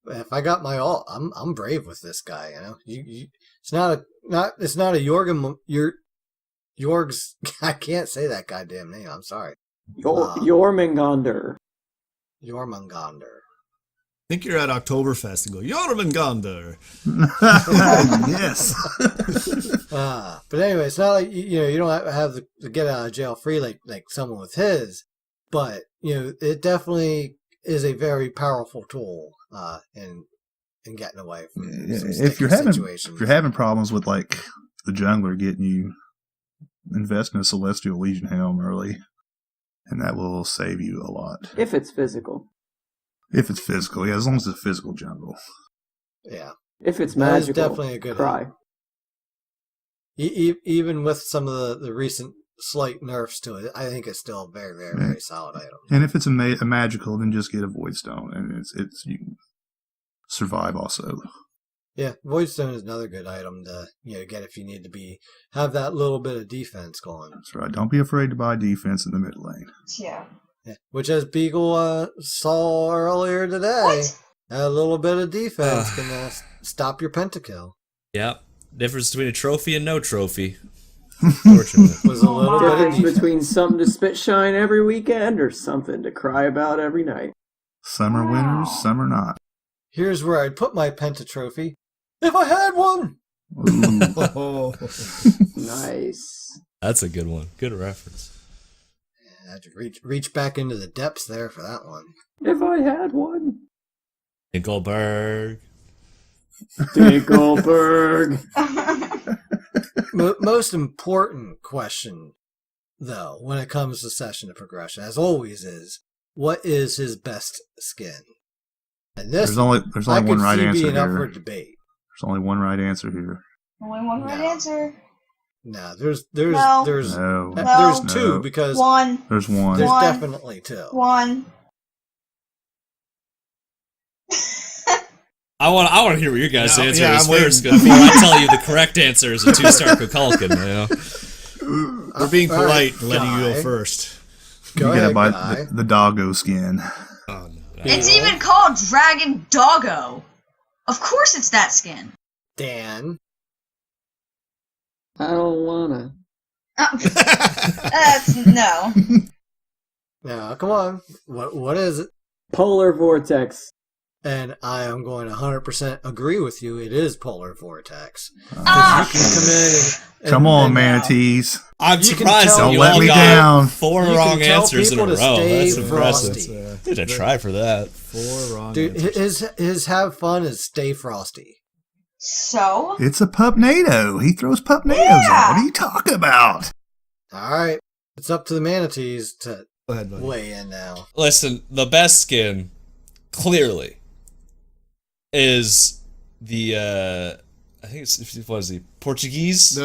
If I got my ult, I'm brave with this guy. You know, it's not a Jorg's. I can't say that goddamn name. I'm sorry. Jormungandr. Jormungandr. Think you're at Oktoberfest and go, Jormungandr. Yes. But anyway, it's not like you don't have to get out of jail free like someone with his, but it definitely is a very powerful tool in getting away from some if you're situations. if you're having problems with like the jungler getting you, invest in a Celestial Legion helm early, and that will save you a lot. If it's physical. If it's physical, yeah, as long as it's a physical jungle. Yeah, If it's that is magical, definitely a good cry. help. Even with some of the recent slight nerfs to it, I think it's still a very, very, very solid item. And if it's a magical, then just get a Void Stone, and it's you can survive also. Yeah, Void Stone is another good item to get if you need to have that little bit of defense going. That's right. Don't be afraid to buy defense in the mid lane. Yeah. Yeah. Which, as Beagle saw earlier today, What? a little bit of defense can stop your pentakill. Yeah. Difference between a trophy and no trophy. Fortunately. Was a little bit of Difference defense. between something to spit shine every weekend or something to cry about every night. Some are winners, some are not. Here's where I'd put my penta trophy if I had one. Ooh. Oh. Nice. That's a good one. Good reference. I had to reach back into the depths there for that one. If I had one. Dinkelberg. Dinkelberg. Most important question, though, when it comes to session of progression, as always, is what is his best skin? And this, There's only I one could right see answer being up for here. debate. There's only one right answer here. Only one right No. answer. No, there's No. No. there's No. two No. because One. There's one. there's One. definitely two. One. I want to hear what your guys' Yeah, answer yeah, is I'm first waiting. before I tell you the correct answer is a 2-star Kukulkan. We're being All right, polite, letting you Guy. go first. Go you gotta ahead, buy Guy. the doggo skin. Oh, no. It's even called Dragon Doggo. Of course it's that skin. Dan. I don't wanna. That's no. No, come on. What is it? Polar Vortex. And I am going to 100% agree with you. It is Polar Vortex. Ah! You can come in and, Come on, and, manatees. I'm You can surprised tell- that Don't you let all me got down. 4 You can wrong tell answers in a people to row. stay That's impressive. frosty. Dude, I try for that. 4 wrong Dude, answers. his have fun is stay frosty. So? It's a pupnado. He throws pupnados Yeah. out. What are you talking about? All right. It's up to the manatees to Go ahead, buddy. weigh in now. Listen, the best skin, clearly, is the I think it's what is he, Portuguese?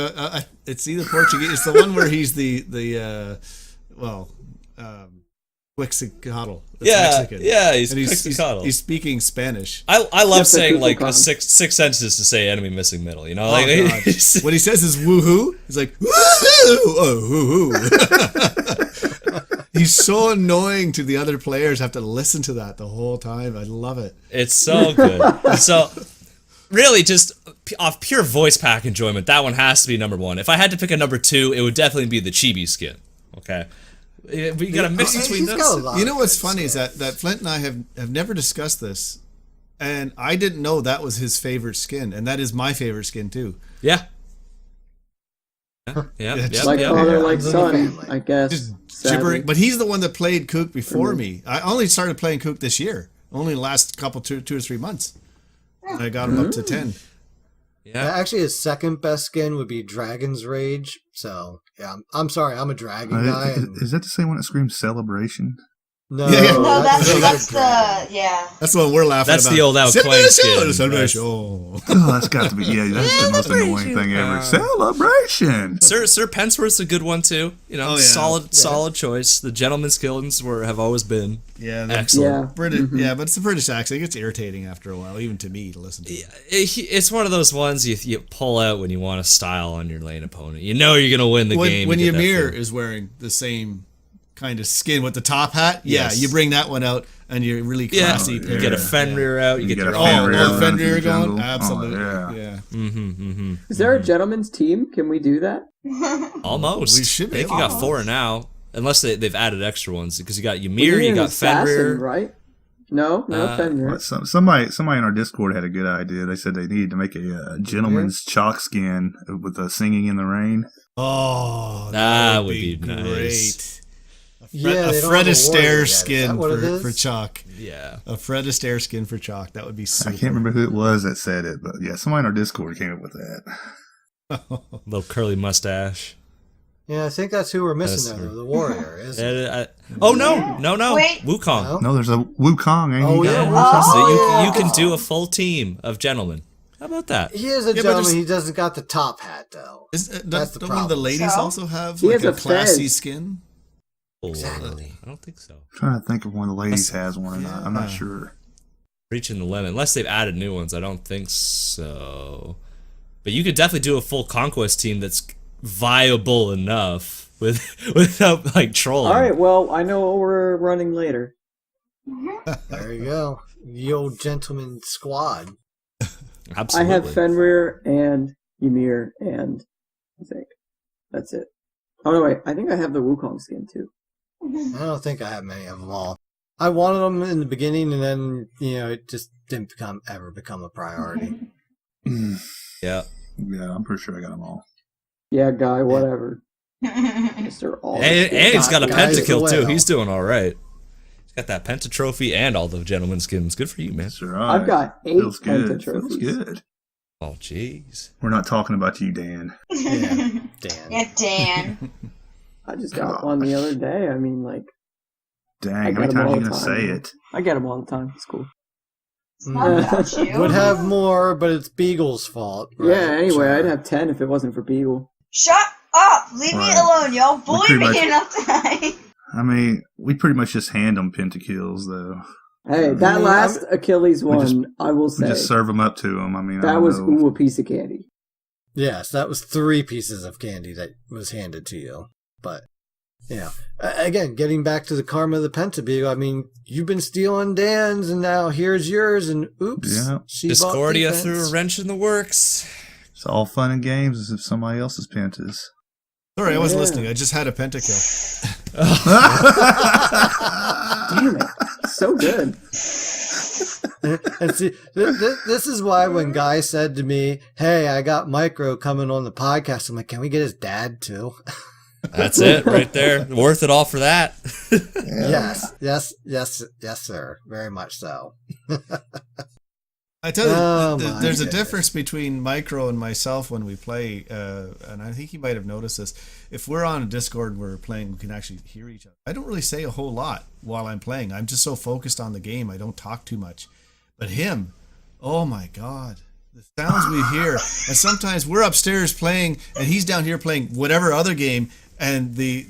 It's either Portuguese. It's the one where he's Quixicotl. That's Mexican. Yeah, he's And Quixicotl. he's speaking Spanish. I love Except for saying like Kukulkan. six sentences to say enemy missing middle. You know, Oh, like God. What he says is woohoo. He's like, woohoo! Oh, woohoo. He's so annoying to the other players. Have to listen to that the whole time. I love it. it's so good. So really, just off pure voice pack enjoyment, that one has to be number 1. If I had to pick a number 2, it would definitely be the chibi skin. Okay, we got to mix between He's got a those. lot You of know what's good funny is skins. that Flint and I have never discussed this, and I didn't know that was his favorite skin, and that is my favorite skin too. Yeah. Yeah. Like father, like It's in the son, family. I guess. Just sadly. gibbering. But he's the one that played Kook before me. I only started playing Kook this year. Only the last two or 3 months. I got him up to 10. Yeah. Actually, his second best skin would be Dragon's Rage. So, yeah, I'm sorry. I'm a dragon guy. And Is that the same one that screams celebration? no, Yeah, yeah. No, that's Wizard the Dragon. yeah. That's the one we're laughing That's about. the old Al Quang skin. Celebration. Oh, that's got to be, that's the most annoying thing ever. Celebration! Sir Pensworth's a good one too. You know, Oh, yeah. solid choice. The gentleman's skins have always been Yeah, excellent. Yeah. British. Yeah, but it's a British accent. It gets irritating after a while, even to me, to listen to. It's one of those ones you pull out when you want to style on your lane opponent. You know you're gonna win the game. When you get that Ymir feeling. is wearing the same kind of skin with the top hat, yeah, Yes. you bring that one out and you're really classy. you get a Fenrir out. You get get your a own. Fenrir. Oh, Fenrir Jungle. going? Oh, Absolutely. yeah. Is there a gentleman's team? Can we do that? Almost. We should be I think able you to. got 4 now, unless they've added extra ones because you got We Ymir, need you an got assassin, Fenrir. right? No, Fenrir. But somebody in our Discord had a good idea. They said they needed to make a gentleman's chalk skin with singing in the rain. Oh, That would be great. nice. Yeah, A they don't Fred have a warrior yet. Astaire Is skin that what it is? for Chalk. Yeah. A Fred Astaire skin for Chalk. That would be I super. can't remember who it was that said it, but yeah, somebody in our Discord came up with that. Little curly mustache. Yeah, I think that's who we're missing That's- there, though, the warrior, isn't it? Oh no! Wait. Wukong. No? No, there's a Wukong, ain't Oh, he? yeah, So Oh, you can do a full team of gentlemen. How about that? He is a Yeah, but gentleman. there's- He doesn't got the top hat, though. That's the don't one of the problem. ladies So? also have He like has a a classy fez. skin? Exactly. I don't think so. I'm trying to think if one of the ladies That's- has one or not. I'm not sure. Reaching the limit, unless they've added new ones. I don't think so. But you could definitely do a full conquest team that's viable enough without like trolling. All right, well, I know what we're running later. There you go. The old gentleman squad. Absolutely. I have Fenrir and Ymir and I think that's it. Oh no, wait, I think I have the Wukong skin too. I don't think I have many of them all. I wanted them in the beginning, and then it just didn't ever become a priority. Yeah. Yeah, I'm pretty sure I got them all. Yeah, guy, whatever. Mr. All. And he's got a Guys pentakill away, too. though. He's doing all right. He's got that penta trophy and all the gentleman skins. Good for you, man. That's right. I've got 8 Feels Penta good. trophies. Feels good. Oh, jeez. We're not talking about you, Dan. Yeah, Dan. Yeah, Dan. I just got one the other day. I mean, like, Dang, I how got many 'em times all are you the going to time. say it? I get them all the time. It's cool. It's not about you. Would have more, but it's Beagle's fault. Yeah, right? anyway, Sure. I'd have 10 if it wasn't for Beagle. Shut up! Leave me Right. alone, yo. Bully pretty me much- enough tonight. I mean, we pretty much just hand them pentakills, though. Hey, that mean, last Achilles one, just- I will We say, just serve them up to them. I mean, I that don't was know. a piece of candy. Yes, that was 3 pieces of candy that was handed to you. But, again, getting back to the karma of the Pentabeagle, I mean, you've been stealing Dan's, and now here's yours, and oops. Yeah. She bought Discordia defense. threw a wrench in the works. It's all fun and games as if somebody else's pentas. Sorry, I wasn't Yeah. listening. I just had a pentakill. Damn it. So good. And see, this is why when Guy said to me, "Hey, I got Micro coming on the podcast," I'm like, "Can we get his dad too?" That's it right there. Worth it all for that. Yes, sir. Very much so. I tell you, there's a difference between Micro and myself when we play, and I think you might have noticed this. If we're on a Discord and we're playing, we can actually hear each other. I don't really say a whole lot while I'm playing. I'm just so focused on the game, I don't talk too much. But him, oh my God, the sounds we hear. And sometimes we're upstairs playing, and he's down here playing whatever other game, and the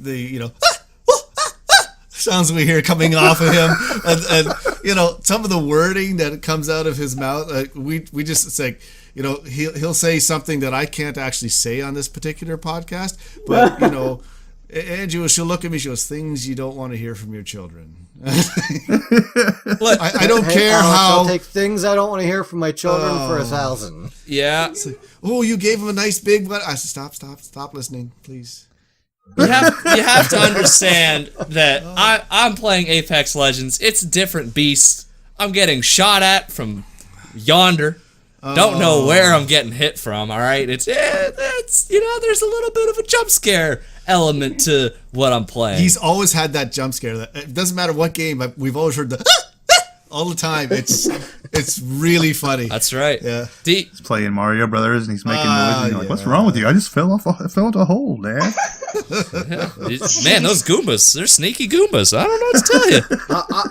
sounds we hear coming off of him, and some of the wording that comes out of his mouth, we just, it's like, he'll say something that I can't actually say on this particular podcast, but Andrew, she'll look at me, she goes, "Things you don't want to hear from your children." Look, I don't care Alex, how. I'll take things I don't want to hear from my children for 1,000. Yeah. Like, oh, you gave him a nice big one. I said, stop listening, please. You have to understand that I'm playing Apex Legends. It's a different beast. I'm getting shot at from yonder. Don't know where I'm getting hit from. All right, it's there's a little bit of a jump scare element to what I'm playing. He's always had that jump scare. That it doesn't matter what game. We've always heard the all the time. It's really funny. That's right. Yeah. He's playing Mario Brothers and he's making noise. And you're like, "What's wrong with you? I just fell into a hole, Dad." Man, those Goombas, they're sneaky Goombas. I don't know what to tell you.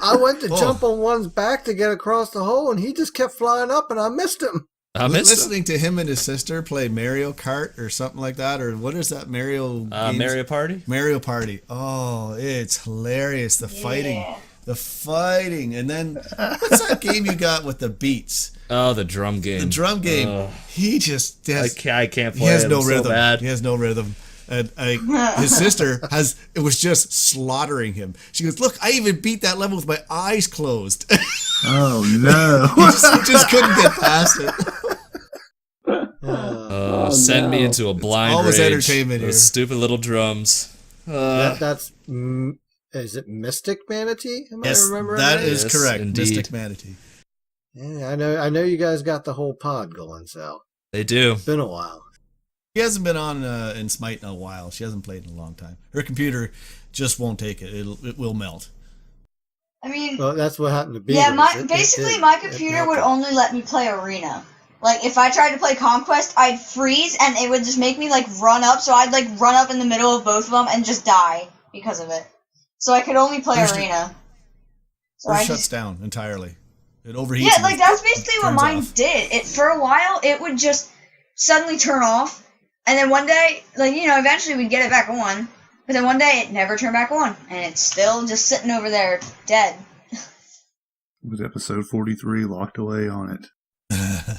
I went to jump on one's back to get across the hole, and he just kept flying up, and I missed him. Listening to him and his sister play Mario Kart or something like that, or what is that Mario? Mario Party. Mario Party. Oh, it's hilarious. The fighting, and then what's that game you got with the beats? Oh, the drum game. The drum game. He just has, I can't play. He has it. no I'm rhythm. So bad. He has no rhythm. And his sister was just slaughtering him. She goes, "Look, I even beat that level with my eyes closed." Oh no! he just couldn't get past it. Send me into a blind all rage. this entertainment Those here. stupid little drums. That's is it Mystic Manatee? Am I remembering that right? is correct. Indeed. Mystic Manatee. Yeah, I know you guys got the whole pod going, so They do. it's been a while. She hasn't been on in Smite in a while. She hasn't played in a long time. Her computer just won't take it. It will melt. I mean, Well, that's what happened to be. yeah, my computer would only let me play Arena. Like, if I tried to play Conquest, I'd freeze, and it would just make me, run up, so I'd, run up in the middle of both of them and just die because of it. So I could only play Arena. So It shuts down entirely. It overheats. Yeah, that's basically what turns mine off. did. For a while, it would just suddenly turn off, and then one day, eventually we'd get it back on, but then one day it never turned back on, and it's still just sitting over there, dead. It was episode 43, locked away on it.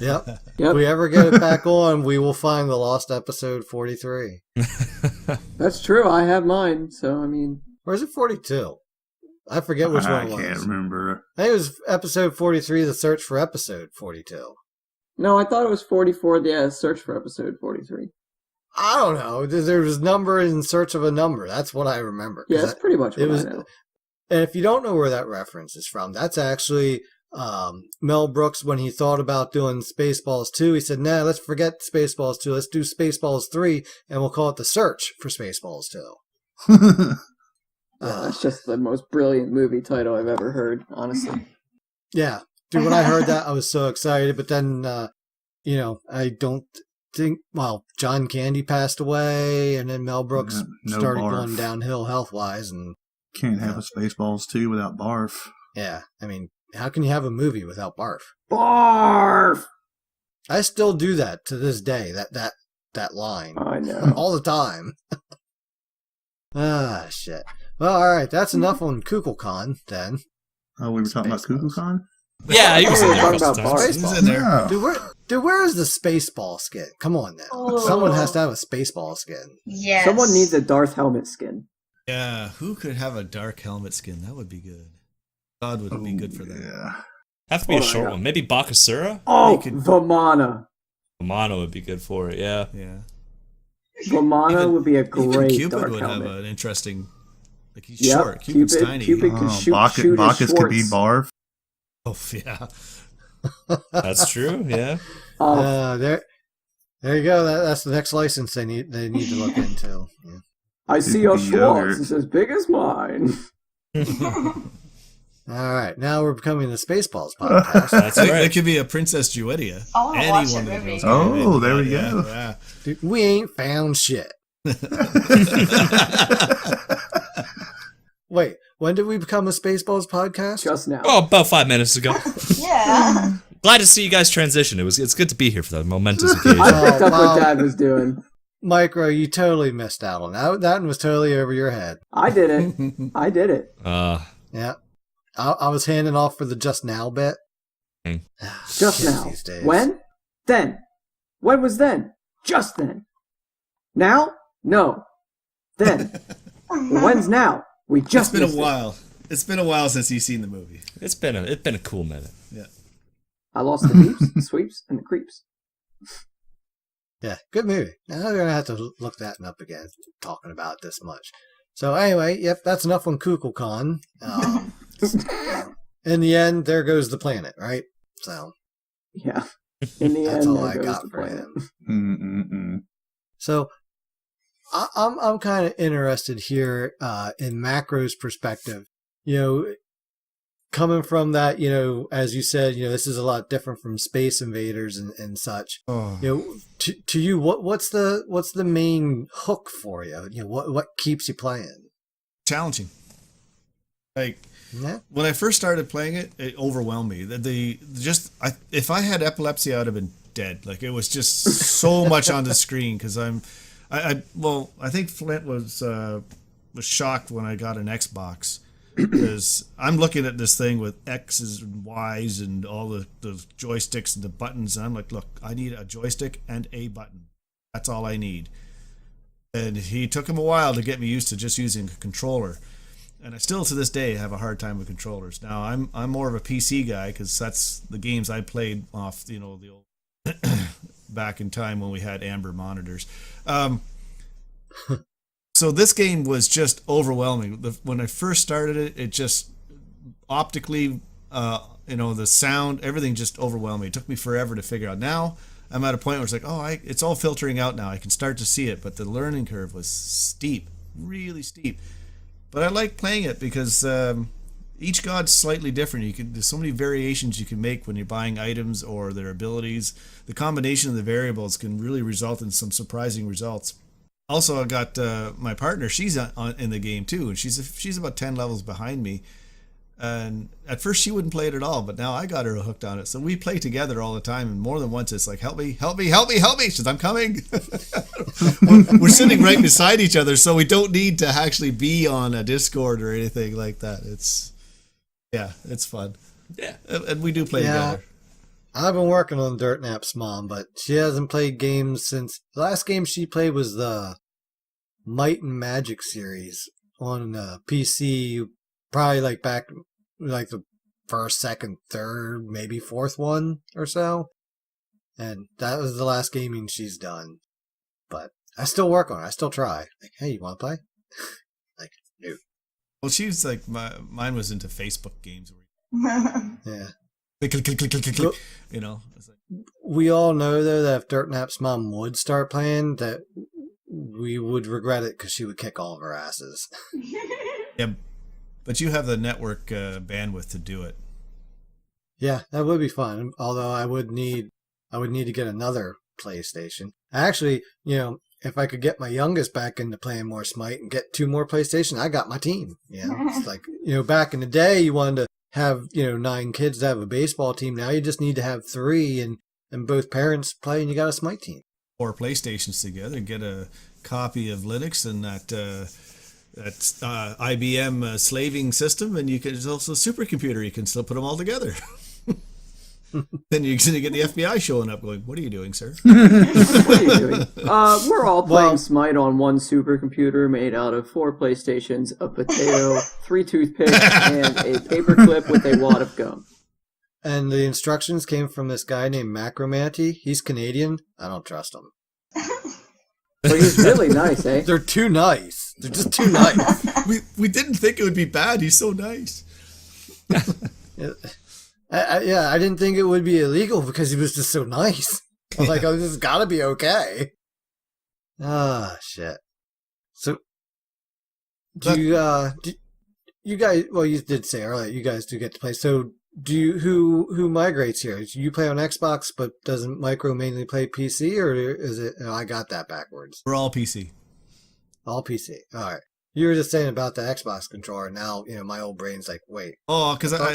Yep. If we ever get it back on, we will find the lost episode 43. That's true. I have mine, so I mean. Or is it 42? I forget which one it was. I can't remember. I think it was episode 43, the search for episode 42. No, I thought it was 44. Yeah, search for episode 43. I don't know. There was number in search of a number. That's what I remember. Yeah, that's pretty much what I know. And if you don't know where that reference is from, that's actually Mel Brooks when he thought about doing Spaceballs 2. He said, "Nah, let's forget Spaceballs 2. Let's do Spaceballs 3, and we'll call it The Search for Spaceballs 2." That's just the most brilliant movie title I've ever heard, honestly. Yeah. Dude, when I heard that, I was so excited. But then, I don't think, John Candy passed away, and then Mel Brooks started going downhill health-wise. And can't have a Spaceballs 2 without barf. yeah, I mean, how can you have a movie without barf? Barf! I still do that to this day, that line. I know. All the time. Shit. Well, alright, that's enough on Kukulkan, then. Oh, we were talking about Kukulkan? Yeah, he was in there. Talking a couple about times. He's in there. Yeah. Dude, where is the Spaceball skin? Come on now. Oh. Someone has to have a Spaceball skin. Yes. Someone needs a Darth helmet skin. Yeah, who could have a dark helmet skin? That would be good. God would be good for that. Yeah. Have to be a Hold on, short yeah. one. Maybe Bakasura? Oh, could- Vamana. Mono would be good for it, yeah. Yeah. Vamana would be a Even great Cupid Darth would helmet. have an interesting. Like he's Yep, short. Cupid's Cupid- tiny. Cupid could shoot Bacchus could be Schwartz. barf. Oh yeah. That's true. Yeah. There you go. That's the next license they need to look into. Yeah. I see your Schwartz is as big as mine. All right, now we're becoming the Spaceballs podcast. That's It right. could be a Princess Duetia. I wanna Any watch one that of movie. those. Oh, there we go. Yeah. Dude, we ain't found shit. Wait, when did we become a Spaceballs podcast? Just now. Oh, about 5 minutes ago. Yeah. Glad to see you guys transition. It's good to be here for that momentous occasion. I picked up wow. what Dad was doing. Micro, you totally missed out on that. That one was totally over your head. I did it. I did it. Yeah. I was handing off for the just now bit. Just Shit now. these days. When? Then. When was then? Just then. Now? No. Then. Well, when's now? We It's just been a missed it. while. It's been a while since you've seen the movie. It's been a cool minute. Yeah. I lost the beeps, the sweeps, and the creeps. Yeah, good movie. Now we're going to have to look that one up again, talking about it this much. So anyway, yep, that's enough on Kukulkan. In the end, there goes the planet, right? So Yeah. In the that's end, all there I goes got the for planet. him. So I'm kind of interested here in Macro's perspective. You know, coming from that, you know, as you said, you know, this is a lot different from Space Invaders and such. Oh. You know, to you, what's the main hook for you? You know, what keeps you playing? Challenging. Like, Yeah. when I first started playing it, it overwhelmed me. If I had epilepsy, I would have been dead. Like, it was just so much on the screen because I think Flint was shocked when I got an Xbox because I'm looking at this thing with X's and Y's and all the joysticks and the buttons, and I'm like, look, I need a joystick and a button. That's all I need. And he took him a while to get me used to just using a controller. And I still, to this day, have a hard time with controllers. Now, I'm more of a PC guy because that's the games I played off, you know, the old back in time when we had amber monitors. So this game was just overwhelming. When I first started it, it just optically, you know, the sound, everything just overwhelmed me. It took me forever to figure out. Now I'm at a point where it's like, it's all filtering out now. I can start to see it, but the learning curve was steep, really steep. But I like playing it because each god's slightly different. There's so many variations you can make when you're buying items or their abilities. The combination of the variables can really result in some surprising results. Also, I got my partner. She's in the game too, and she's about 10 levels behind me. And at first she wouldn't play it at all, but now I got her hooked on it. So we play together all the time, and more than once it's like, help me, help me, help me, help me. She says, I'm coming. We're sitting right beside each other, so we don't need to actually be on a Discord or anything like that. It's fun. Yeah. And we do play together. I've been working on Dirtnap's mom, but she hasn't played games since the last game she played was the Might and Magic series on PC, probably like back like the first, second, third, maybe fourth one or so. And that was the last gaming she's done. But I still work on it. I still try. Like, hey, you want to play? Like, no. Well, she's like, mine was into Facebook games. Yeah. Click, click, click, click, click, click. You know, it's like, We all know, though, that if Dirtnap's mom would start playing, that we would regret it because she would kick all of our asses. yeah, but you have the network bandwidth to do it. Yeah, that would be fun. Although I would need to get another PlayStation. Actually, you know, if I could get my youngest back into playing more Smite and get 2 more PlayStation, I got my team. You know, it's like, you know, back in the day, you wanted to have, you know, 9 kids to have a baseball team. Now you just need to have 3 and both parents play and you got a Smite team. 4 PlayStations together, get a copy of Linux and that IBM slaving system, and there's also a supercomputer. You can still put them all together. Then you're going to get the FBI showing up going, what are you doing, sir? What are you doing? We're all playing Smite on one supercomputer made out of 4 PlayStations, a potato, 3 toothpicks, and a paperclip with a wad of gum. And the instructions came from this guy named Macro Manatee. He's Canadian. I don't trust him. But he's really nice, eh? They're too nice. They're just too nice. We didn't think it would be bad. He's so nice. I didn't think it would be illegal because he was just so nice. I was like, oh, this has got to be okay. Ah, shit. So, you guys? Well, you did say earlier you guys do get to play. So, who migrates here? You play on Xbox, but doesn't Micro mainly play PC, or is it? Oh, I got that backwards. We're all PC. All PC. All right. You were just saying about the Xbox controller. Now, my old brain's like, wait. Oh, because I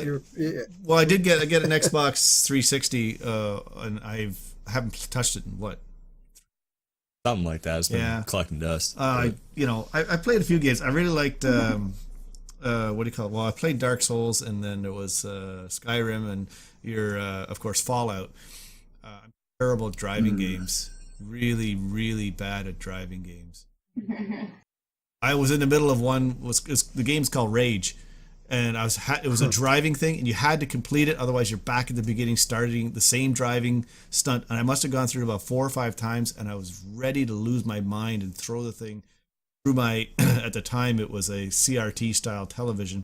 did get an Xbox 360, and I haven't touched it in what? Something like that. It's been collecting dust. I played a few games. I really liked what do you call it? Well, I played Dark Souls, and then there was Skyrim, and of course Fallout. I'm terrible at driving games. Really, really bad at driving games. I was in the middle of one. The game's called Rage, and it was a driving thing, and you had to complete it, otherwise you're back at the beginning, starting the same driving stunt. And I must have gone through it about 4 or 5 times, and I was ready to lose my mind and throw the thing through my. At the time, it was a CRT style television,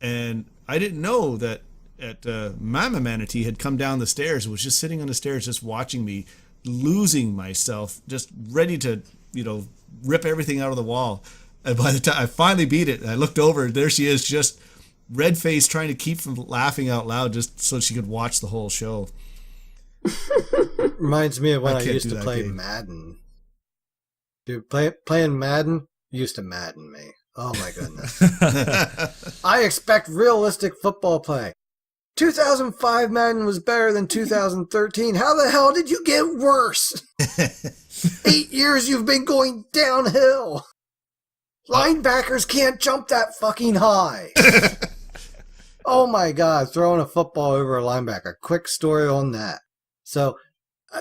and I didn't know that Macro Manatee had come down the stairs, was just sitting on the stairs, just watching me, losing myself, just ready to rip everything out of the wall. And by the time I finally beat it, I looked over, and there she is, just red-faced, trying to keep from laughing out loud just so she could watch the whole show. Reminds me of when I used to play Madden. Dude, playing Madden used to madden me. Oh my goodness. I expect realistic football play. 2005 Madden was better than 2013. How the hell did you get worse? 8 years you've been going downhill. Linebackers can't jump that fucking high. Oh my God, throwing a football over a linebacker. Quick story on that. So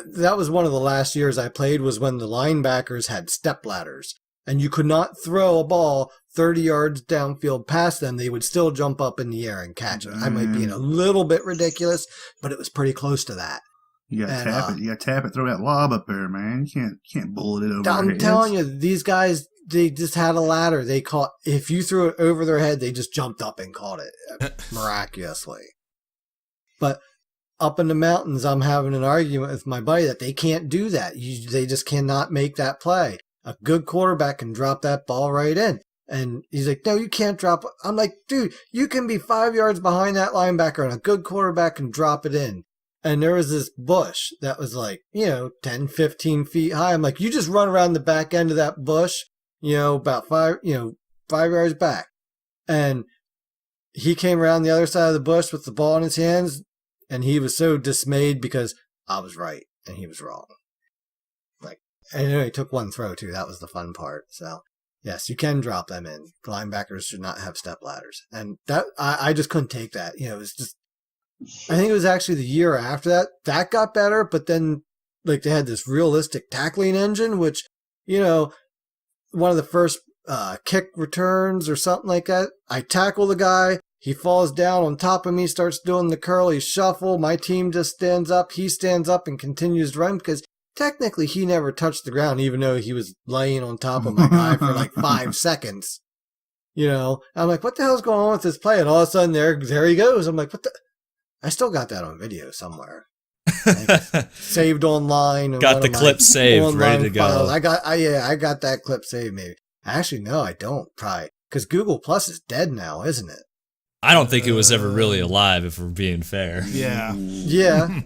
that was one of the last years I played, was when the linebackers had step ladders. And you could not throw a ball 30 yards downfield past them. They would still jump up in the air and catch it. I might be a little bit ridiculous, but it was pretty close to that. You gotta tap it. You gotta tap it. Throw that lob up there, man. You can't bullet it over. I'm telling you, these guys, they just had a ladder. They caught. If you threw it over their head, they just jumped up and caught it miraculously. But up in the mountains, I'm having an argument with my buddy that they can't do that. They just cannot make that play. A good quarterback can drop that ball right in. And he's like, no, you can't drop it. I'm like, dude, you can be 5 yards behind that linebacker, and a good quarterback can drop it in. And there was this bush that was like, 10, 15 feet high. I'm like, you just run around the back end of that bush, about 5 yards back. And he came around the other side of the bush with the ball in his hands, and he was so dismayed because I was right and he was wrong. And it only took one throw too. That was the fun part. So yes, you can drop them in. Linebackers should not have step ladders. And that I just couldn't take that. It was just, I think it was actually the year after that got better, but then they had this realistic tackling engine, which, one of the first kick returns or something like that. I tackle the guy, he falls down on top of me, starts doing the curly shuffle. My team just stands up, he stands up and continues to run because technically, he never touched the ground, even though he was laying on top of my guy for like 5 seconds. I'm like, what the hell's going on with this play? And all of a sudden, there he goes. I'm like, what the? I still got that on video somewhere. Saved online. Got the clip saved, ready to go. Files. I got that clip saved. Maybe. Actually, no, I don't. Probably because Google Plus is dead now, isn't it? I don't think it was ever really alive, if we're being fair. Yeah. Yeah.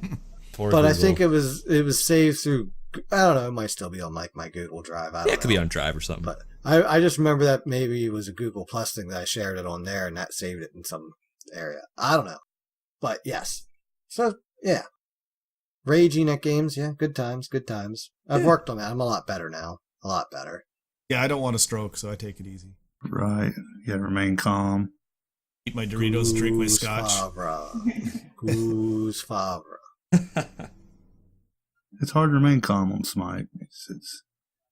But Google. I think it was saved through, I don't know, it might still be on my Google Drive. I don't know. It could be on Drive or something. But I just remember that maybe it was a Google Plus thing that I shared it on there and that saved it in some area. I don't know. But yes. So, yeah. Raging at games, yeah, good times. I've worked on that. I'm a lot better now. A lot better. Yeah, I don't want to stroke, so I take it easy. Right. You gotta remain calm. Eat my Doritos, drink my scotch. Goose Favre. It's hard to remain calm on Smite.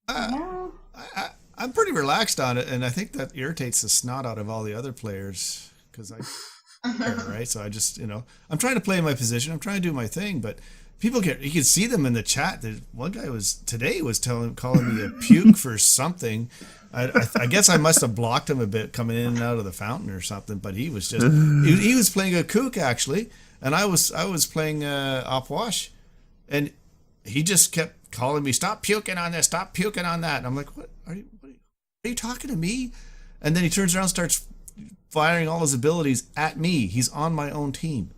I'm pretty relaxed on it, and I think that irritates the snot out of all the other players because right? So I just, I'm trying to play my position. I'm trying to do my thing, but people you can see them in the chat. One guy was calling me a puke for something. I guess I must have blocked him a bit coming in and out of the fountain or something, but he was just, he was playing a kook actually. and I was playing Opwash, and he just kept calling me, "Stop puking on this, stop puking on that." And I'm like, "What are you talking to me?" And then he turns around and starts firing all his abilities at me. He's on my own team.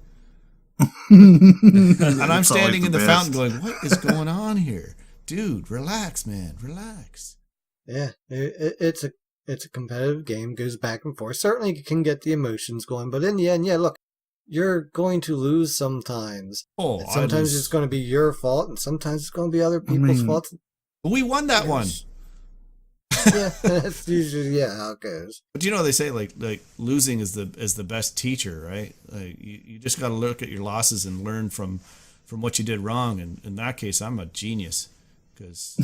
And I'm standing in the fountain going, "What is going on here? Dude, relax, man, relax." Yeah, it's a competitive game, goes back and forth. Certainly you can get the emotions going, but in the end, yeah, look, you're going to lose sometimes. Oh, And sometimes it's going to be your fault, and sometimes it's going to be other people's faults. We won that one. Yeah, that's usually how it goes. But they say like losing is the best teacher, right? Like you just got to look at your losses and learn from what you did wrong. And in that case, I'm a genius. Because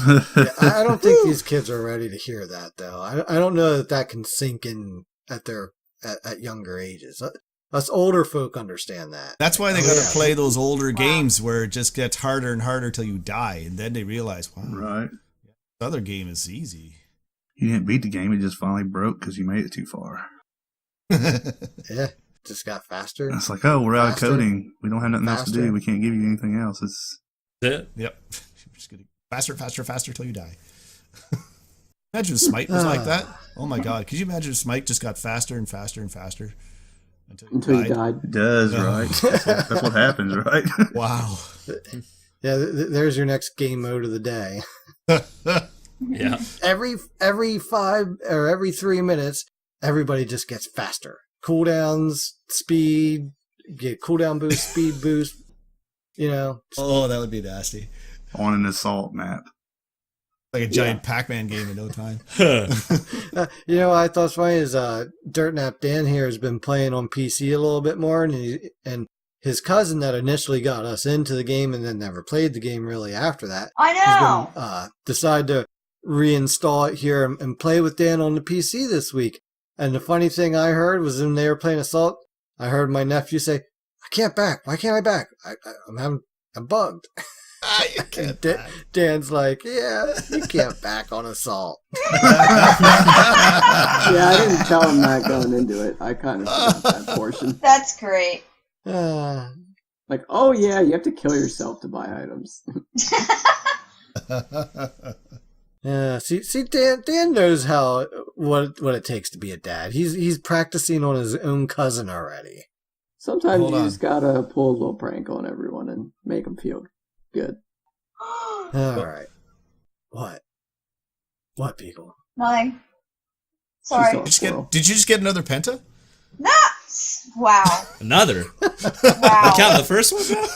I don't think these kids are ready to hear that, though. I don't know that can sink in at younger ages. Us older folk understand that. That's why they got to play those older games where it just gets harder and harder till you die, and then they realize, wow, Right. the other game is easy. You didn't beat the game; it just finally broke because you made it too far. Yeah, just got faster. It's like, oh, we're out of Faster. coding. We don't have nothing else to Faster. do. We can't give you anything else. It's That's it. Yep. You're just gonna faster till you die. Imagine if Smite was like that. Oh my God! Could you imagine if Smite just got faster and faster and faster Until you died. it does, right? That's what happens, right? Wow. Yeah, there's your next game mode of the day. Yeah. Every 5 or every 3 minutes, everybody just gets faster. Cooldowns, speed, get cooldown boost, speed boost. Oh, that would be nasty. On an assault map. Like a giant Pac-Man game in no time. What I thought was funny is Dirtnap Dan here has been playing on PC a little bit more, and his cousin that initially got us into the game and then never played the game really after that. I know. Has been, decided to reinstall it here and play with Dan on the PC this week. And the funny thing I heard was when they were playing Assault, I heard my nephew say, "I can't back. Why can't I back? I'm bugged." You can't Dan's like, "Yeah, you can't back on Assault." Yeah, I didn't tell him that going into it. I kind of forgot that portion. That's great. Like, oh yeah, you have to kill yourself to buy items. Yeah, see, Dan knows what it takes to be a dad. He's practicing on his own cousin already. Sometimes Hold you on. just gotta pull a little prank on everyone and make them feel good. All right. What people? Nothing. Sorry. She's all- Did you just get another Penta? Nah. Wow. Another. Wow. Count the first one now?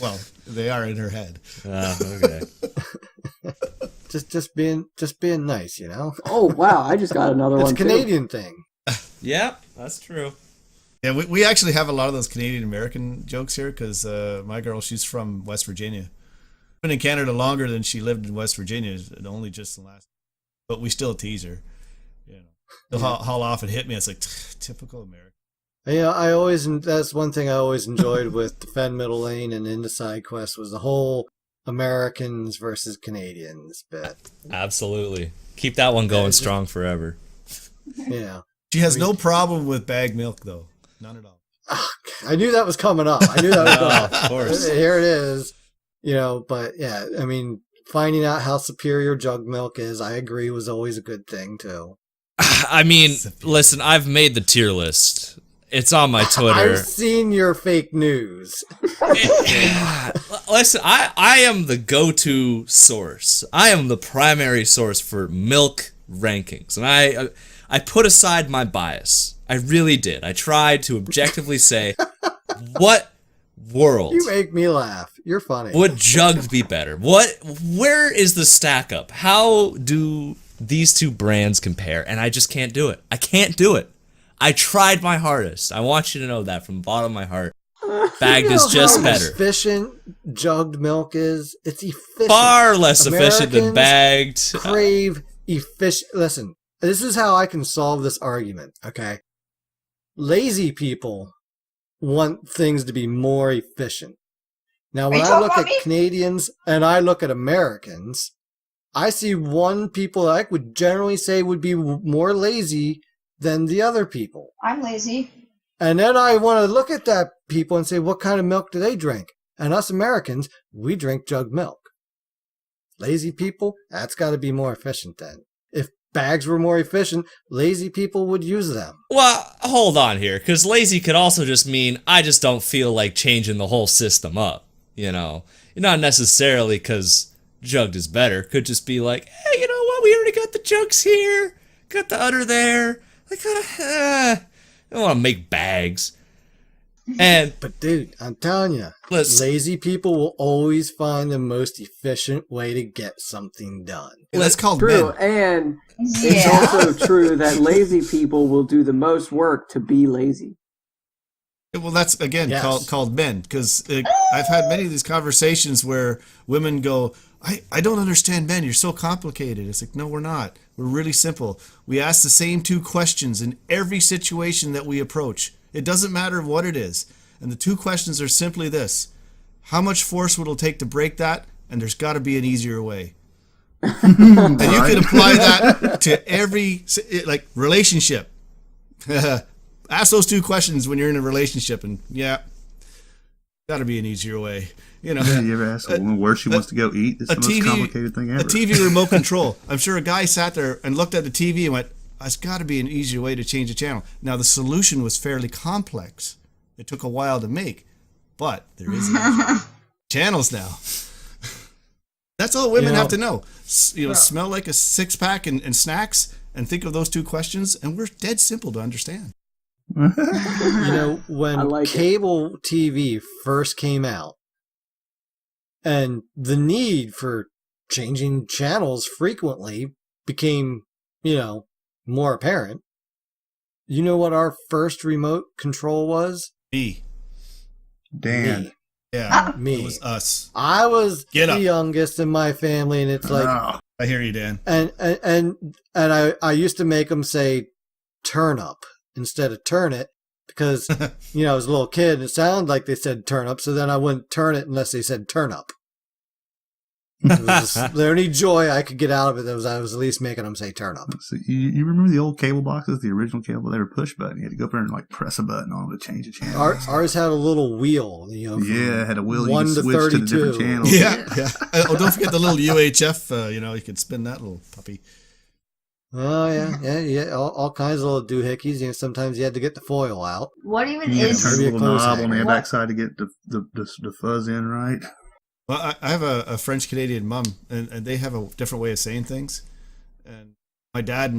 Well, they are in her head. Okay. Just being nice, Oh wow, I just got another It's one a Canadian thing. Yeah, that's true. Yeah, we actually have a lot of those Canadian American jokes here because my girl, she's from West Virginia. Been in Canada longer than she lived in West Virginia, and only just the last. But we still tease her. They'll haul off and hit me. It's like typical American. That's one thing I always enjoyed with Defend Middle Lane and Into Side Quest was the whole Americans versus Canadians bit. Absolutely. Keep that one going strong forever. She has no problem with bag milk, though. None at all. I knew that was coming up. Of course. Here it is. But yeah, I mean, finding out how superior jug milk is, I agree, was always a good thing, too. I mean, listen, I've made the tier list. It's on my Twitter. I've seen your fake news. Listen, I am the go-to source. I am the primary source for milk rankings. And I put aside my bias. I really did. I tried to objectively say, what world You make me laugh. You're funny. would jugged be better? Where is the stack up? How do these two brands compare? And I just can't do it. I can't do it. I tried my hardest. I want you to know that from the bottom of my heart. Bagged is just how better. efficient jugged milk is. It's efficient. Far less efficient than Americans bagged. Crave efficient. Listen, this is how I can solve this argument. Okay, lazy people want things to be more efficient. Now, when you I talking look about at me? Canadians and I look at Americans, I see one people I would generally say would be more lazy than the other people. I'm lazy. And then I want to look at that people and say, what kind of milk do they drink? And us Americans, we drink jug milk. Lazy people, that's got to be more efficient then. If bags were more efficient, lazy people would use them. Well, hold on here, because lazy could also just mean I just don't feel like changing the whole system up, you know? Not necessarily because jugged is better. Could just be like, hey, you know what? We already got the jugs here, got the udder there. I don't want to make bags. But dude, I'm telling you, lazy people will always find the most efficient way to get something done. That's called true, men. and it's also true that lazy people will do the most work to be lazy. Well, that's again called men, because I've had many of these conversations where women go, I don't understand men. You're so complicated. It's like, no, we're not. We're really simple. We ask the same 2 questions in every situation that we approach. It doesn't matter what it is. And the 2 questions are simply this: how much force would it take to break that? And there's got to be an easier way. And you can apply that to every relationship. Ask those 2 questions when you're in a relationship, and got to be an easier way. You know, you ever ask a woman where she wants to go eat? It's the most complicated thing ever. A TV remote control. I'm sure a guy sat there and looked at the TV and went, there's got to be an easier way to change the channel. Now, the solution was fairly complex. It took a while to make, but there is channels now. That's all women have to know. Smell like a 6-pack and snacks, and think of those 2 questions, and we're dead simple to understand. When cable TV first came out, and the need for changing channels frequently became, more apparent. You know what our first remote control was? Me. Dan. Me. Yeah, me. It was us. I was the youngest in my family, and it's like... I hear you, Dan. And I used to make them say turn up instead of turn it, because, I was a little kid, and it sounded like they said turn up, so then I wouldn't turn it unless they said turn up. The only joy I could get out of it was I was at least making them say turn up. So you remember the old cable boxes, the original cable? They were push button. You had to go up there and press a button on them to change the channel. Ours had a little wheel. It had a wheel. 1 you could to switch 32. to the different channels. Yeah. Oh, don't forget the little UHF. You could spin that little puppy. Oh yeah. All kinds of little doohickeys. Sometimes you had to get the foil out. What even is is a little knob on the backside to get the fuzz in right. Well, I have a French-Canadian mom, and they have a different way of saying things. And my dad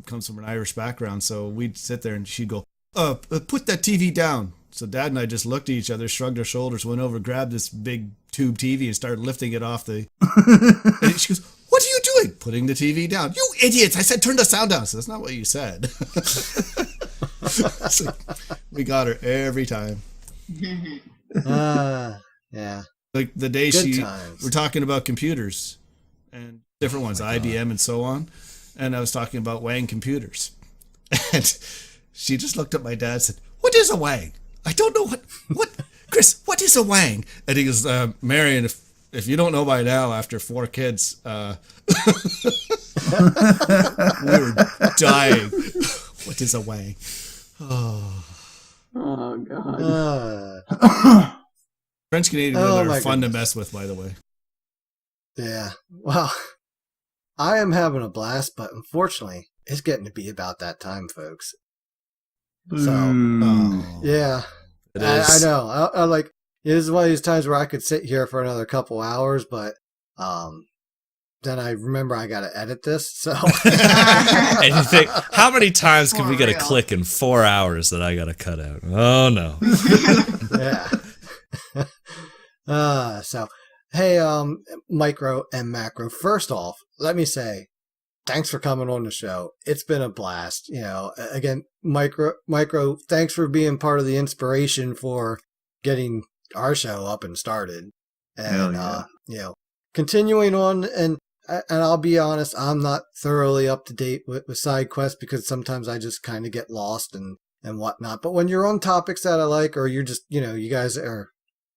comes from an Irish background, so we'd sit there and she'd go, put that TV down. So Dad and I just looked at each other, shrugged our shoulders, went over, grabbed this big tube TV and started lifting it off the... And she goes, what are you doing? Putting the TV down. You idiots! I said turn the sound down. So that's not what you said. So we got her every time. Yeah. Like the day we're talking about computers and different ones, IBM and so on. And I was talking about Wang computers. And she just looked at my dad and said, what is a Wang? I don't know what, Chris, what is a Wang? And he goes, Marion, if you don't know by now, after 4 kids, we were dying. What is a Wang? Oh God. French Canadian women are fun to mess with, by the way. Yeah. Well, I am having a blast, but unfortunately, it's getting to be about that time, folks. So, yeah. It is. I know. I like, this is one of these times where I could sit here for another couple hours, but then I remember I got to edit this. So, and you think, how many times can we get a click in 4 hours that I got to cut out? Oh no. Yeah. So, hey, Micro and Macro, first off, let me say, thanks for coming on the show. It's been a blast. Again, Micro, thanks for being part of the inspiration for getting our show up and started. And, continuing on, and I'll be honest, I'm not thoroughly up to date with side quests because sometimes I just kind of get lost and whatnot. But when you're on topics that I like, or you're just, you guys are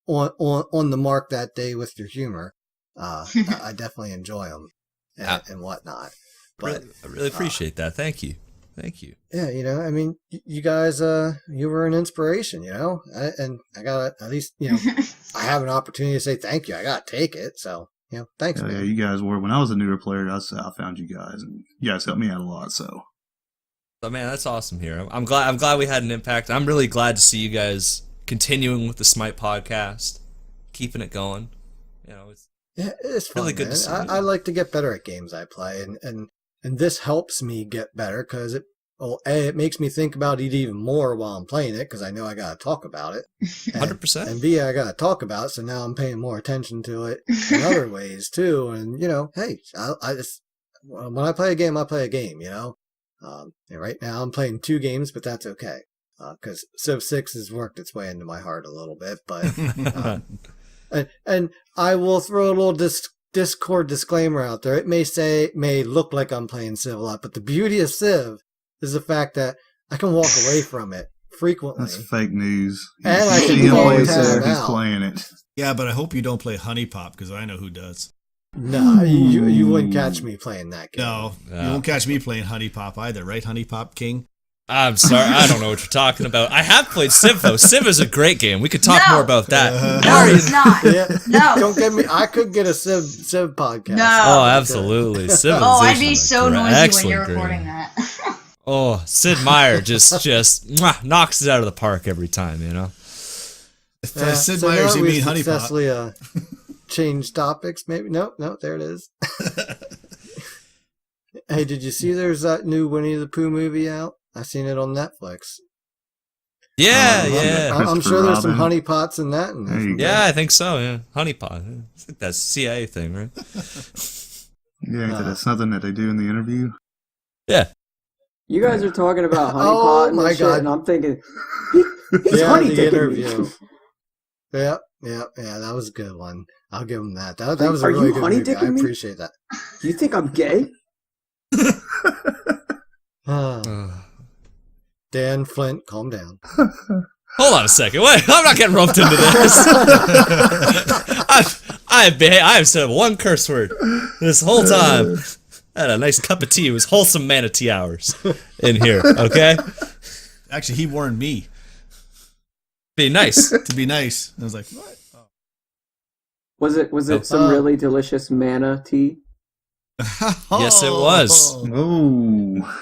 on the mark that day with your humor, I definitely enjoy them and whatnot. But I really appreciate that. Thank you. Thank you. Yeah, I mean, you guys, you were an inspiration, and I got to at least, I have an opportunity to say thank you. I got to take it. So, thanks, Yeah, man. you guys were. When I was a newer player, I found you guys, and you guys helped me out a lot. So Man, that's awesome here. I'm glad we had an impact. I'm really glad to see you guys continuing with the Smite podcast, keeping it going. It's fun, really good man. to see. I like to get better at games I play, and this helps me get better because it makes me think about it even more while I'm playing it because I know I got to talk about it. 100%. And B, I got to talk about it, so now I'm paying more attention to it in other ways too. And hey, I just when I play a game, I play a game. And right now I'm playing 2 games, but that's okay because Civ 6 has worked its way into my heart a little bit, but. And I will throw a little Discord disclaimer out there. It may look like I'm playing Civ a lot, but the beauty of Civ is the fact that I can walk away from it frequently. that's fake news. And I see can him play always Civ, tab he's out. playing it. Yeah, but I hope you don't play Honey Pop because I know who does. No, you wouldn't catch me playing that game. No, you won't catch me playing Honey Pop either, right, Honey Pop King? I'm sorry, I don't know what you're talking about. I have played Civ though. Civ is a great game. We could talk No. more about that. No, it's not. Yeah, No. don't get me. I could get a Civ podcast. No. Oh, absolutely. Civilization. Oh, I'd be so noisy when Excellent you're game. recording that. Oh, Sid Meier just knocks it out of the park every time, Sid so Meier's, now you we've mean Honey Pop? successfully changed topics. Maybe no, there it is. Hey, did you see there's that new Winnie the Pooh movie out? I seen it on Netflix. Yeah. I'm sure there's some Robin. honey pots in that. There you go. Yeah, I think so, yeah. Honeypot. I think that's a CIA thing, right? Yeah, that's something that they do in the interview. Yeah. You guys are talking about honey Oh pot and my this shit, God. and I'm thinking, he's Yeah, honey the dicking interview. me. Yeah, that was a good one. I'll give him that. That was a Are really you good honey movie. I dicking me? appreciate that. Do you think I'm gay? Dan Flint, calm down. Hold on a second. Wait, I'm not getting roped into this. I have said one curse word this whole time. I had a nice cup of tea. It was wholesome manatee hours in here, okay? Actually, he warned me Be nice. to be nice. I was like, what? Oh. Was it some really delicious manna tea? Yes, it was. Oh.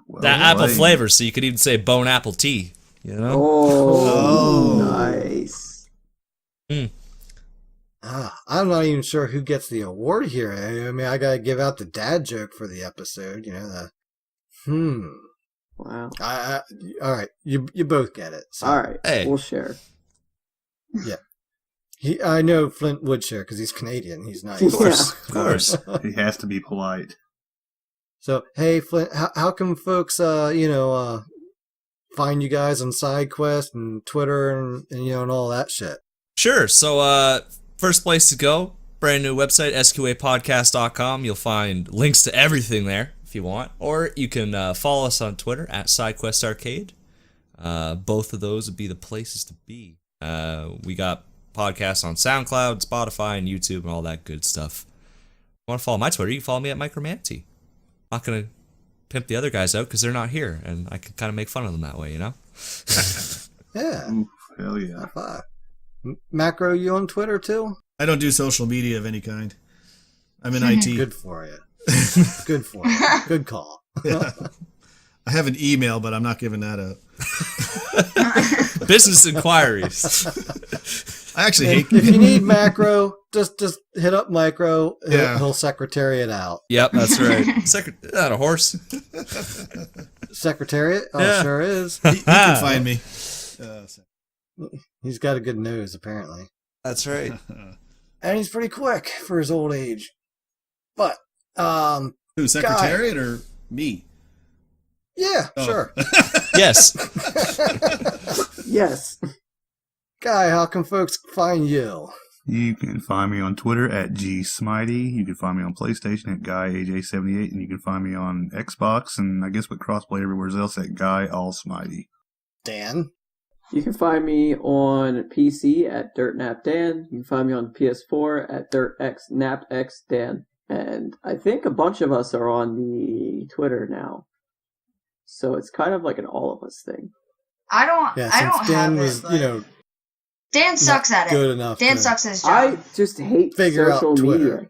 Well That apple played. flavor, so you could even say bone apple tea, Oh, nice. I'm not even sure who gets the award here. I mean, I gotta give out the dad joke for the episode. Wow. All right, you both get it. So. All right, Hey. we'll share. Yeah. I know Flint would share because he's Canadian. He's nice. Of Of course. He has to be polite. So, hey, Flint, how can folks, find you guys on SideQuest and Twitter and all that shit? Sure. So, first place to go, brand new website, sqapodcast.com. You'll find links to everything there if you want. Or you can follow us on Twitter at SideQuest Arcade. Both of those would be the places to be. We got podcasts on SoundCloud, Spotify, and YouTube, and all that good stuff. If you want to follow my Twitter, you can follow me at Macro Manatee. I'm not going to pimp the other guys out because they're not here, and I can kind of make fun of them that way, Yeah. Ooh, hell yeah. High five. Macro, you on Twitter too? I don't do social media of any kind. I'm in IT. Good for you. Good for you. Good call. I have an email, but I'm not giving that out. Business inquiries. I actually hate. If you need Macro, just hit up Micro. Yeah. He'll secretariat out. Yep, that's right. Not a horse. Secretariat? Oh, Yeah. sure is. He can find me. He's got a good nose, apparently. That's right. And he's pretty quick for his old age. But, Who, Secretariat or me? yeah, Oh. sure. Yes. Yes. Guy, how can folks find you? You can find me on Twitter at GSmitey. You can find me on PlayStation at GuyAJ78. And you can find me on Xbox and I guess with crossplay everywhere else at GuyAllSmitey. Dan? You can find me on PC at DirtNapDan. You can find me on PS4 at DirtXNapXDan. And I think a bunch of us are on the Twitter now. So it's kind of like an all of us thing. I don't Yeah, have since Dan was, it, but Dan sucks at it. good enough Dan to sucks at his job. I just hate figure out social Twitter. media.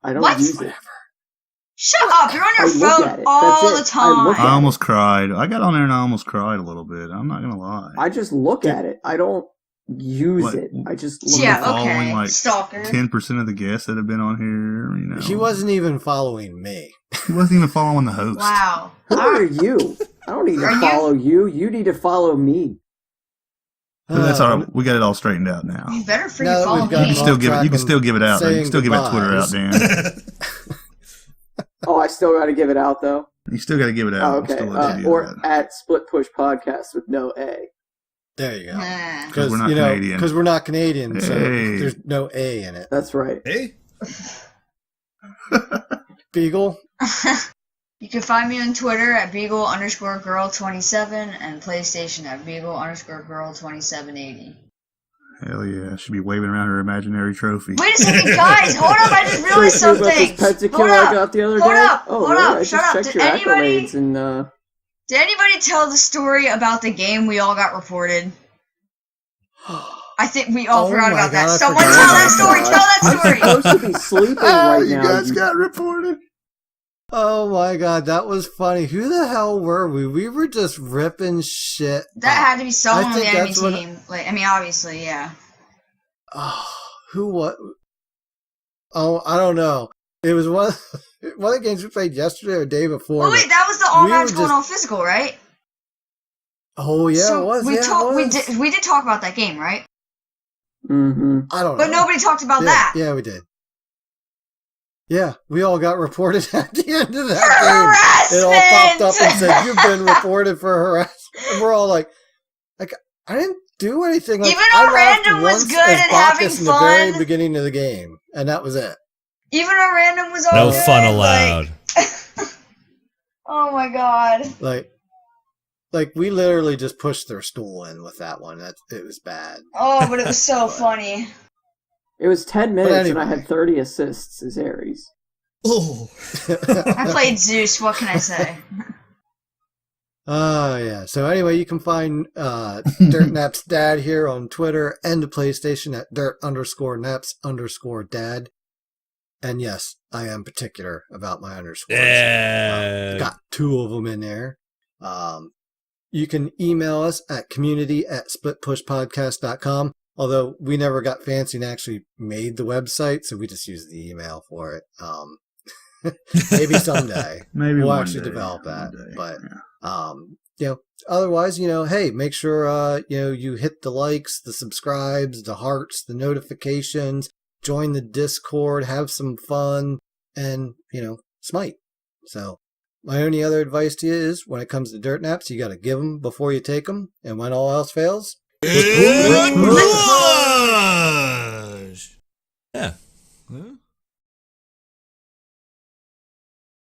I don't What? use it. Shut up! You're on your I look at phone it. all That's the it. I look time. I almost cried. I got on there and I almost cried a little bit. I'm not gonna lie. I just look at it. I don't use What? it. I just look Yeah, at it. following okay. like Stalker. 10% of the guests that have been on here. You know, He wasn't even following me. He wasn't even following the host. Wow. Who are you? I don't need Are to you- follow you. You need to follow me. But that's all right. We got it all straightened out now. You better Now freaking that follow we've gotten You me. can still off give it. track You can and still give it out. Man. You can saying still give that Twitter out, goodbyes. Dan. Oh, I still got to give it out though. You still got to give it out. Oh, We'll okay. still let you do Or that. at Split Push Podcast with no A. There you go. Nah. Because we're not Canadian. Because we're not Canadian, so Hey. there's no A in it. That's right. Hey, Beagle. You can find me on Twitter at Beagle_girl27 and PlayStation at Beagle_girl2780. Hell yeah! She'll be waving around her imaginary trophy. Wait a second, guys! Hold up! I just realized About this something. pentakill Hold I up! got the other Hold day. up! Oh, Hold really? up! I just Shut up! checked Did your anybody? accolades and Did anybody tell the story about the game we all got reported? I think we all Oh forgot my about God, I that. Someone forgot tell about that story. that. Tell that I'm story. supposed to be sleeping right you now. guys you- got reported. Oh my god, that was funny. Who the hell were we? We were just ripping shit. That had to be someone on the think enemy that's what- team. Like, I mean, obviously, yeah. Oh, who what? Oh, I don't know. It was one of the games we played yesterday or the day before. Oh wait, but- that was the all we were magical and just- all physical, right? Oh yeah, so it was. we yeah, talked. it We was. did talk about that game, right? Mm-hmm. I don't know. But nobody talked about yeah, that. Yeah, we did. Yeah, we all got reported at the end of that For game. It all popped up and said, harassment! "You've been reported for harassment." And we're all like, I didn't do anything. Like, Even I though laughed random was once good as and Bacchus having in the very fun. beginning of the game, and that was it. Even a random was all No good, fun allowed. Oh my god. Like we literally just pushed their stool in with that one. It was bad. Oh, but it was so funny. It was 10 minutes and I anyway. had 30 assists as Ares. oh, I played Zeus. What can I say? Oh yeah. So anyway, you can find DirtNap's dad here on Twitter and the PlayStation at dirt_naps_dad. And yes, I am particular about my underscores. Yeah. Got 2 of them in there. You can email us at community@splitpushpodcast.com. Although we never got fancy and actually made the website, so we just use the email for it. Maybe someday. Maybe we'll one actually day, develop that. one day, But yeah. otherwise, hey, make sure you hit the likes, the subscribes, the hearts, the notifications, join the Discord, have some fun, and smite. So my only other advice to you is when it comes to dirt naps, you got to give them before you take them, and when all else fails, Good luck!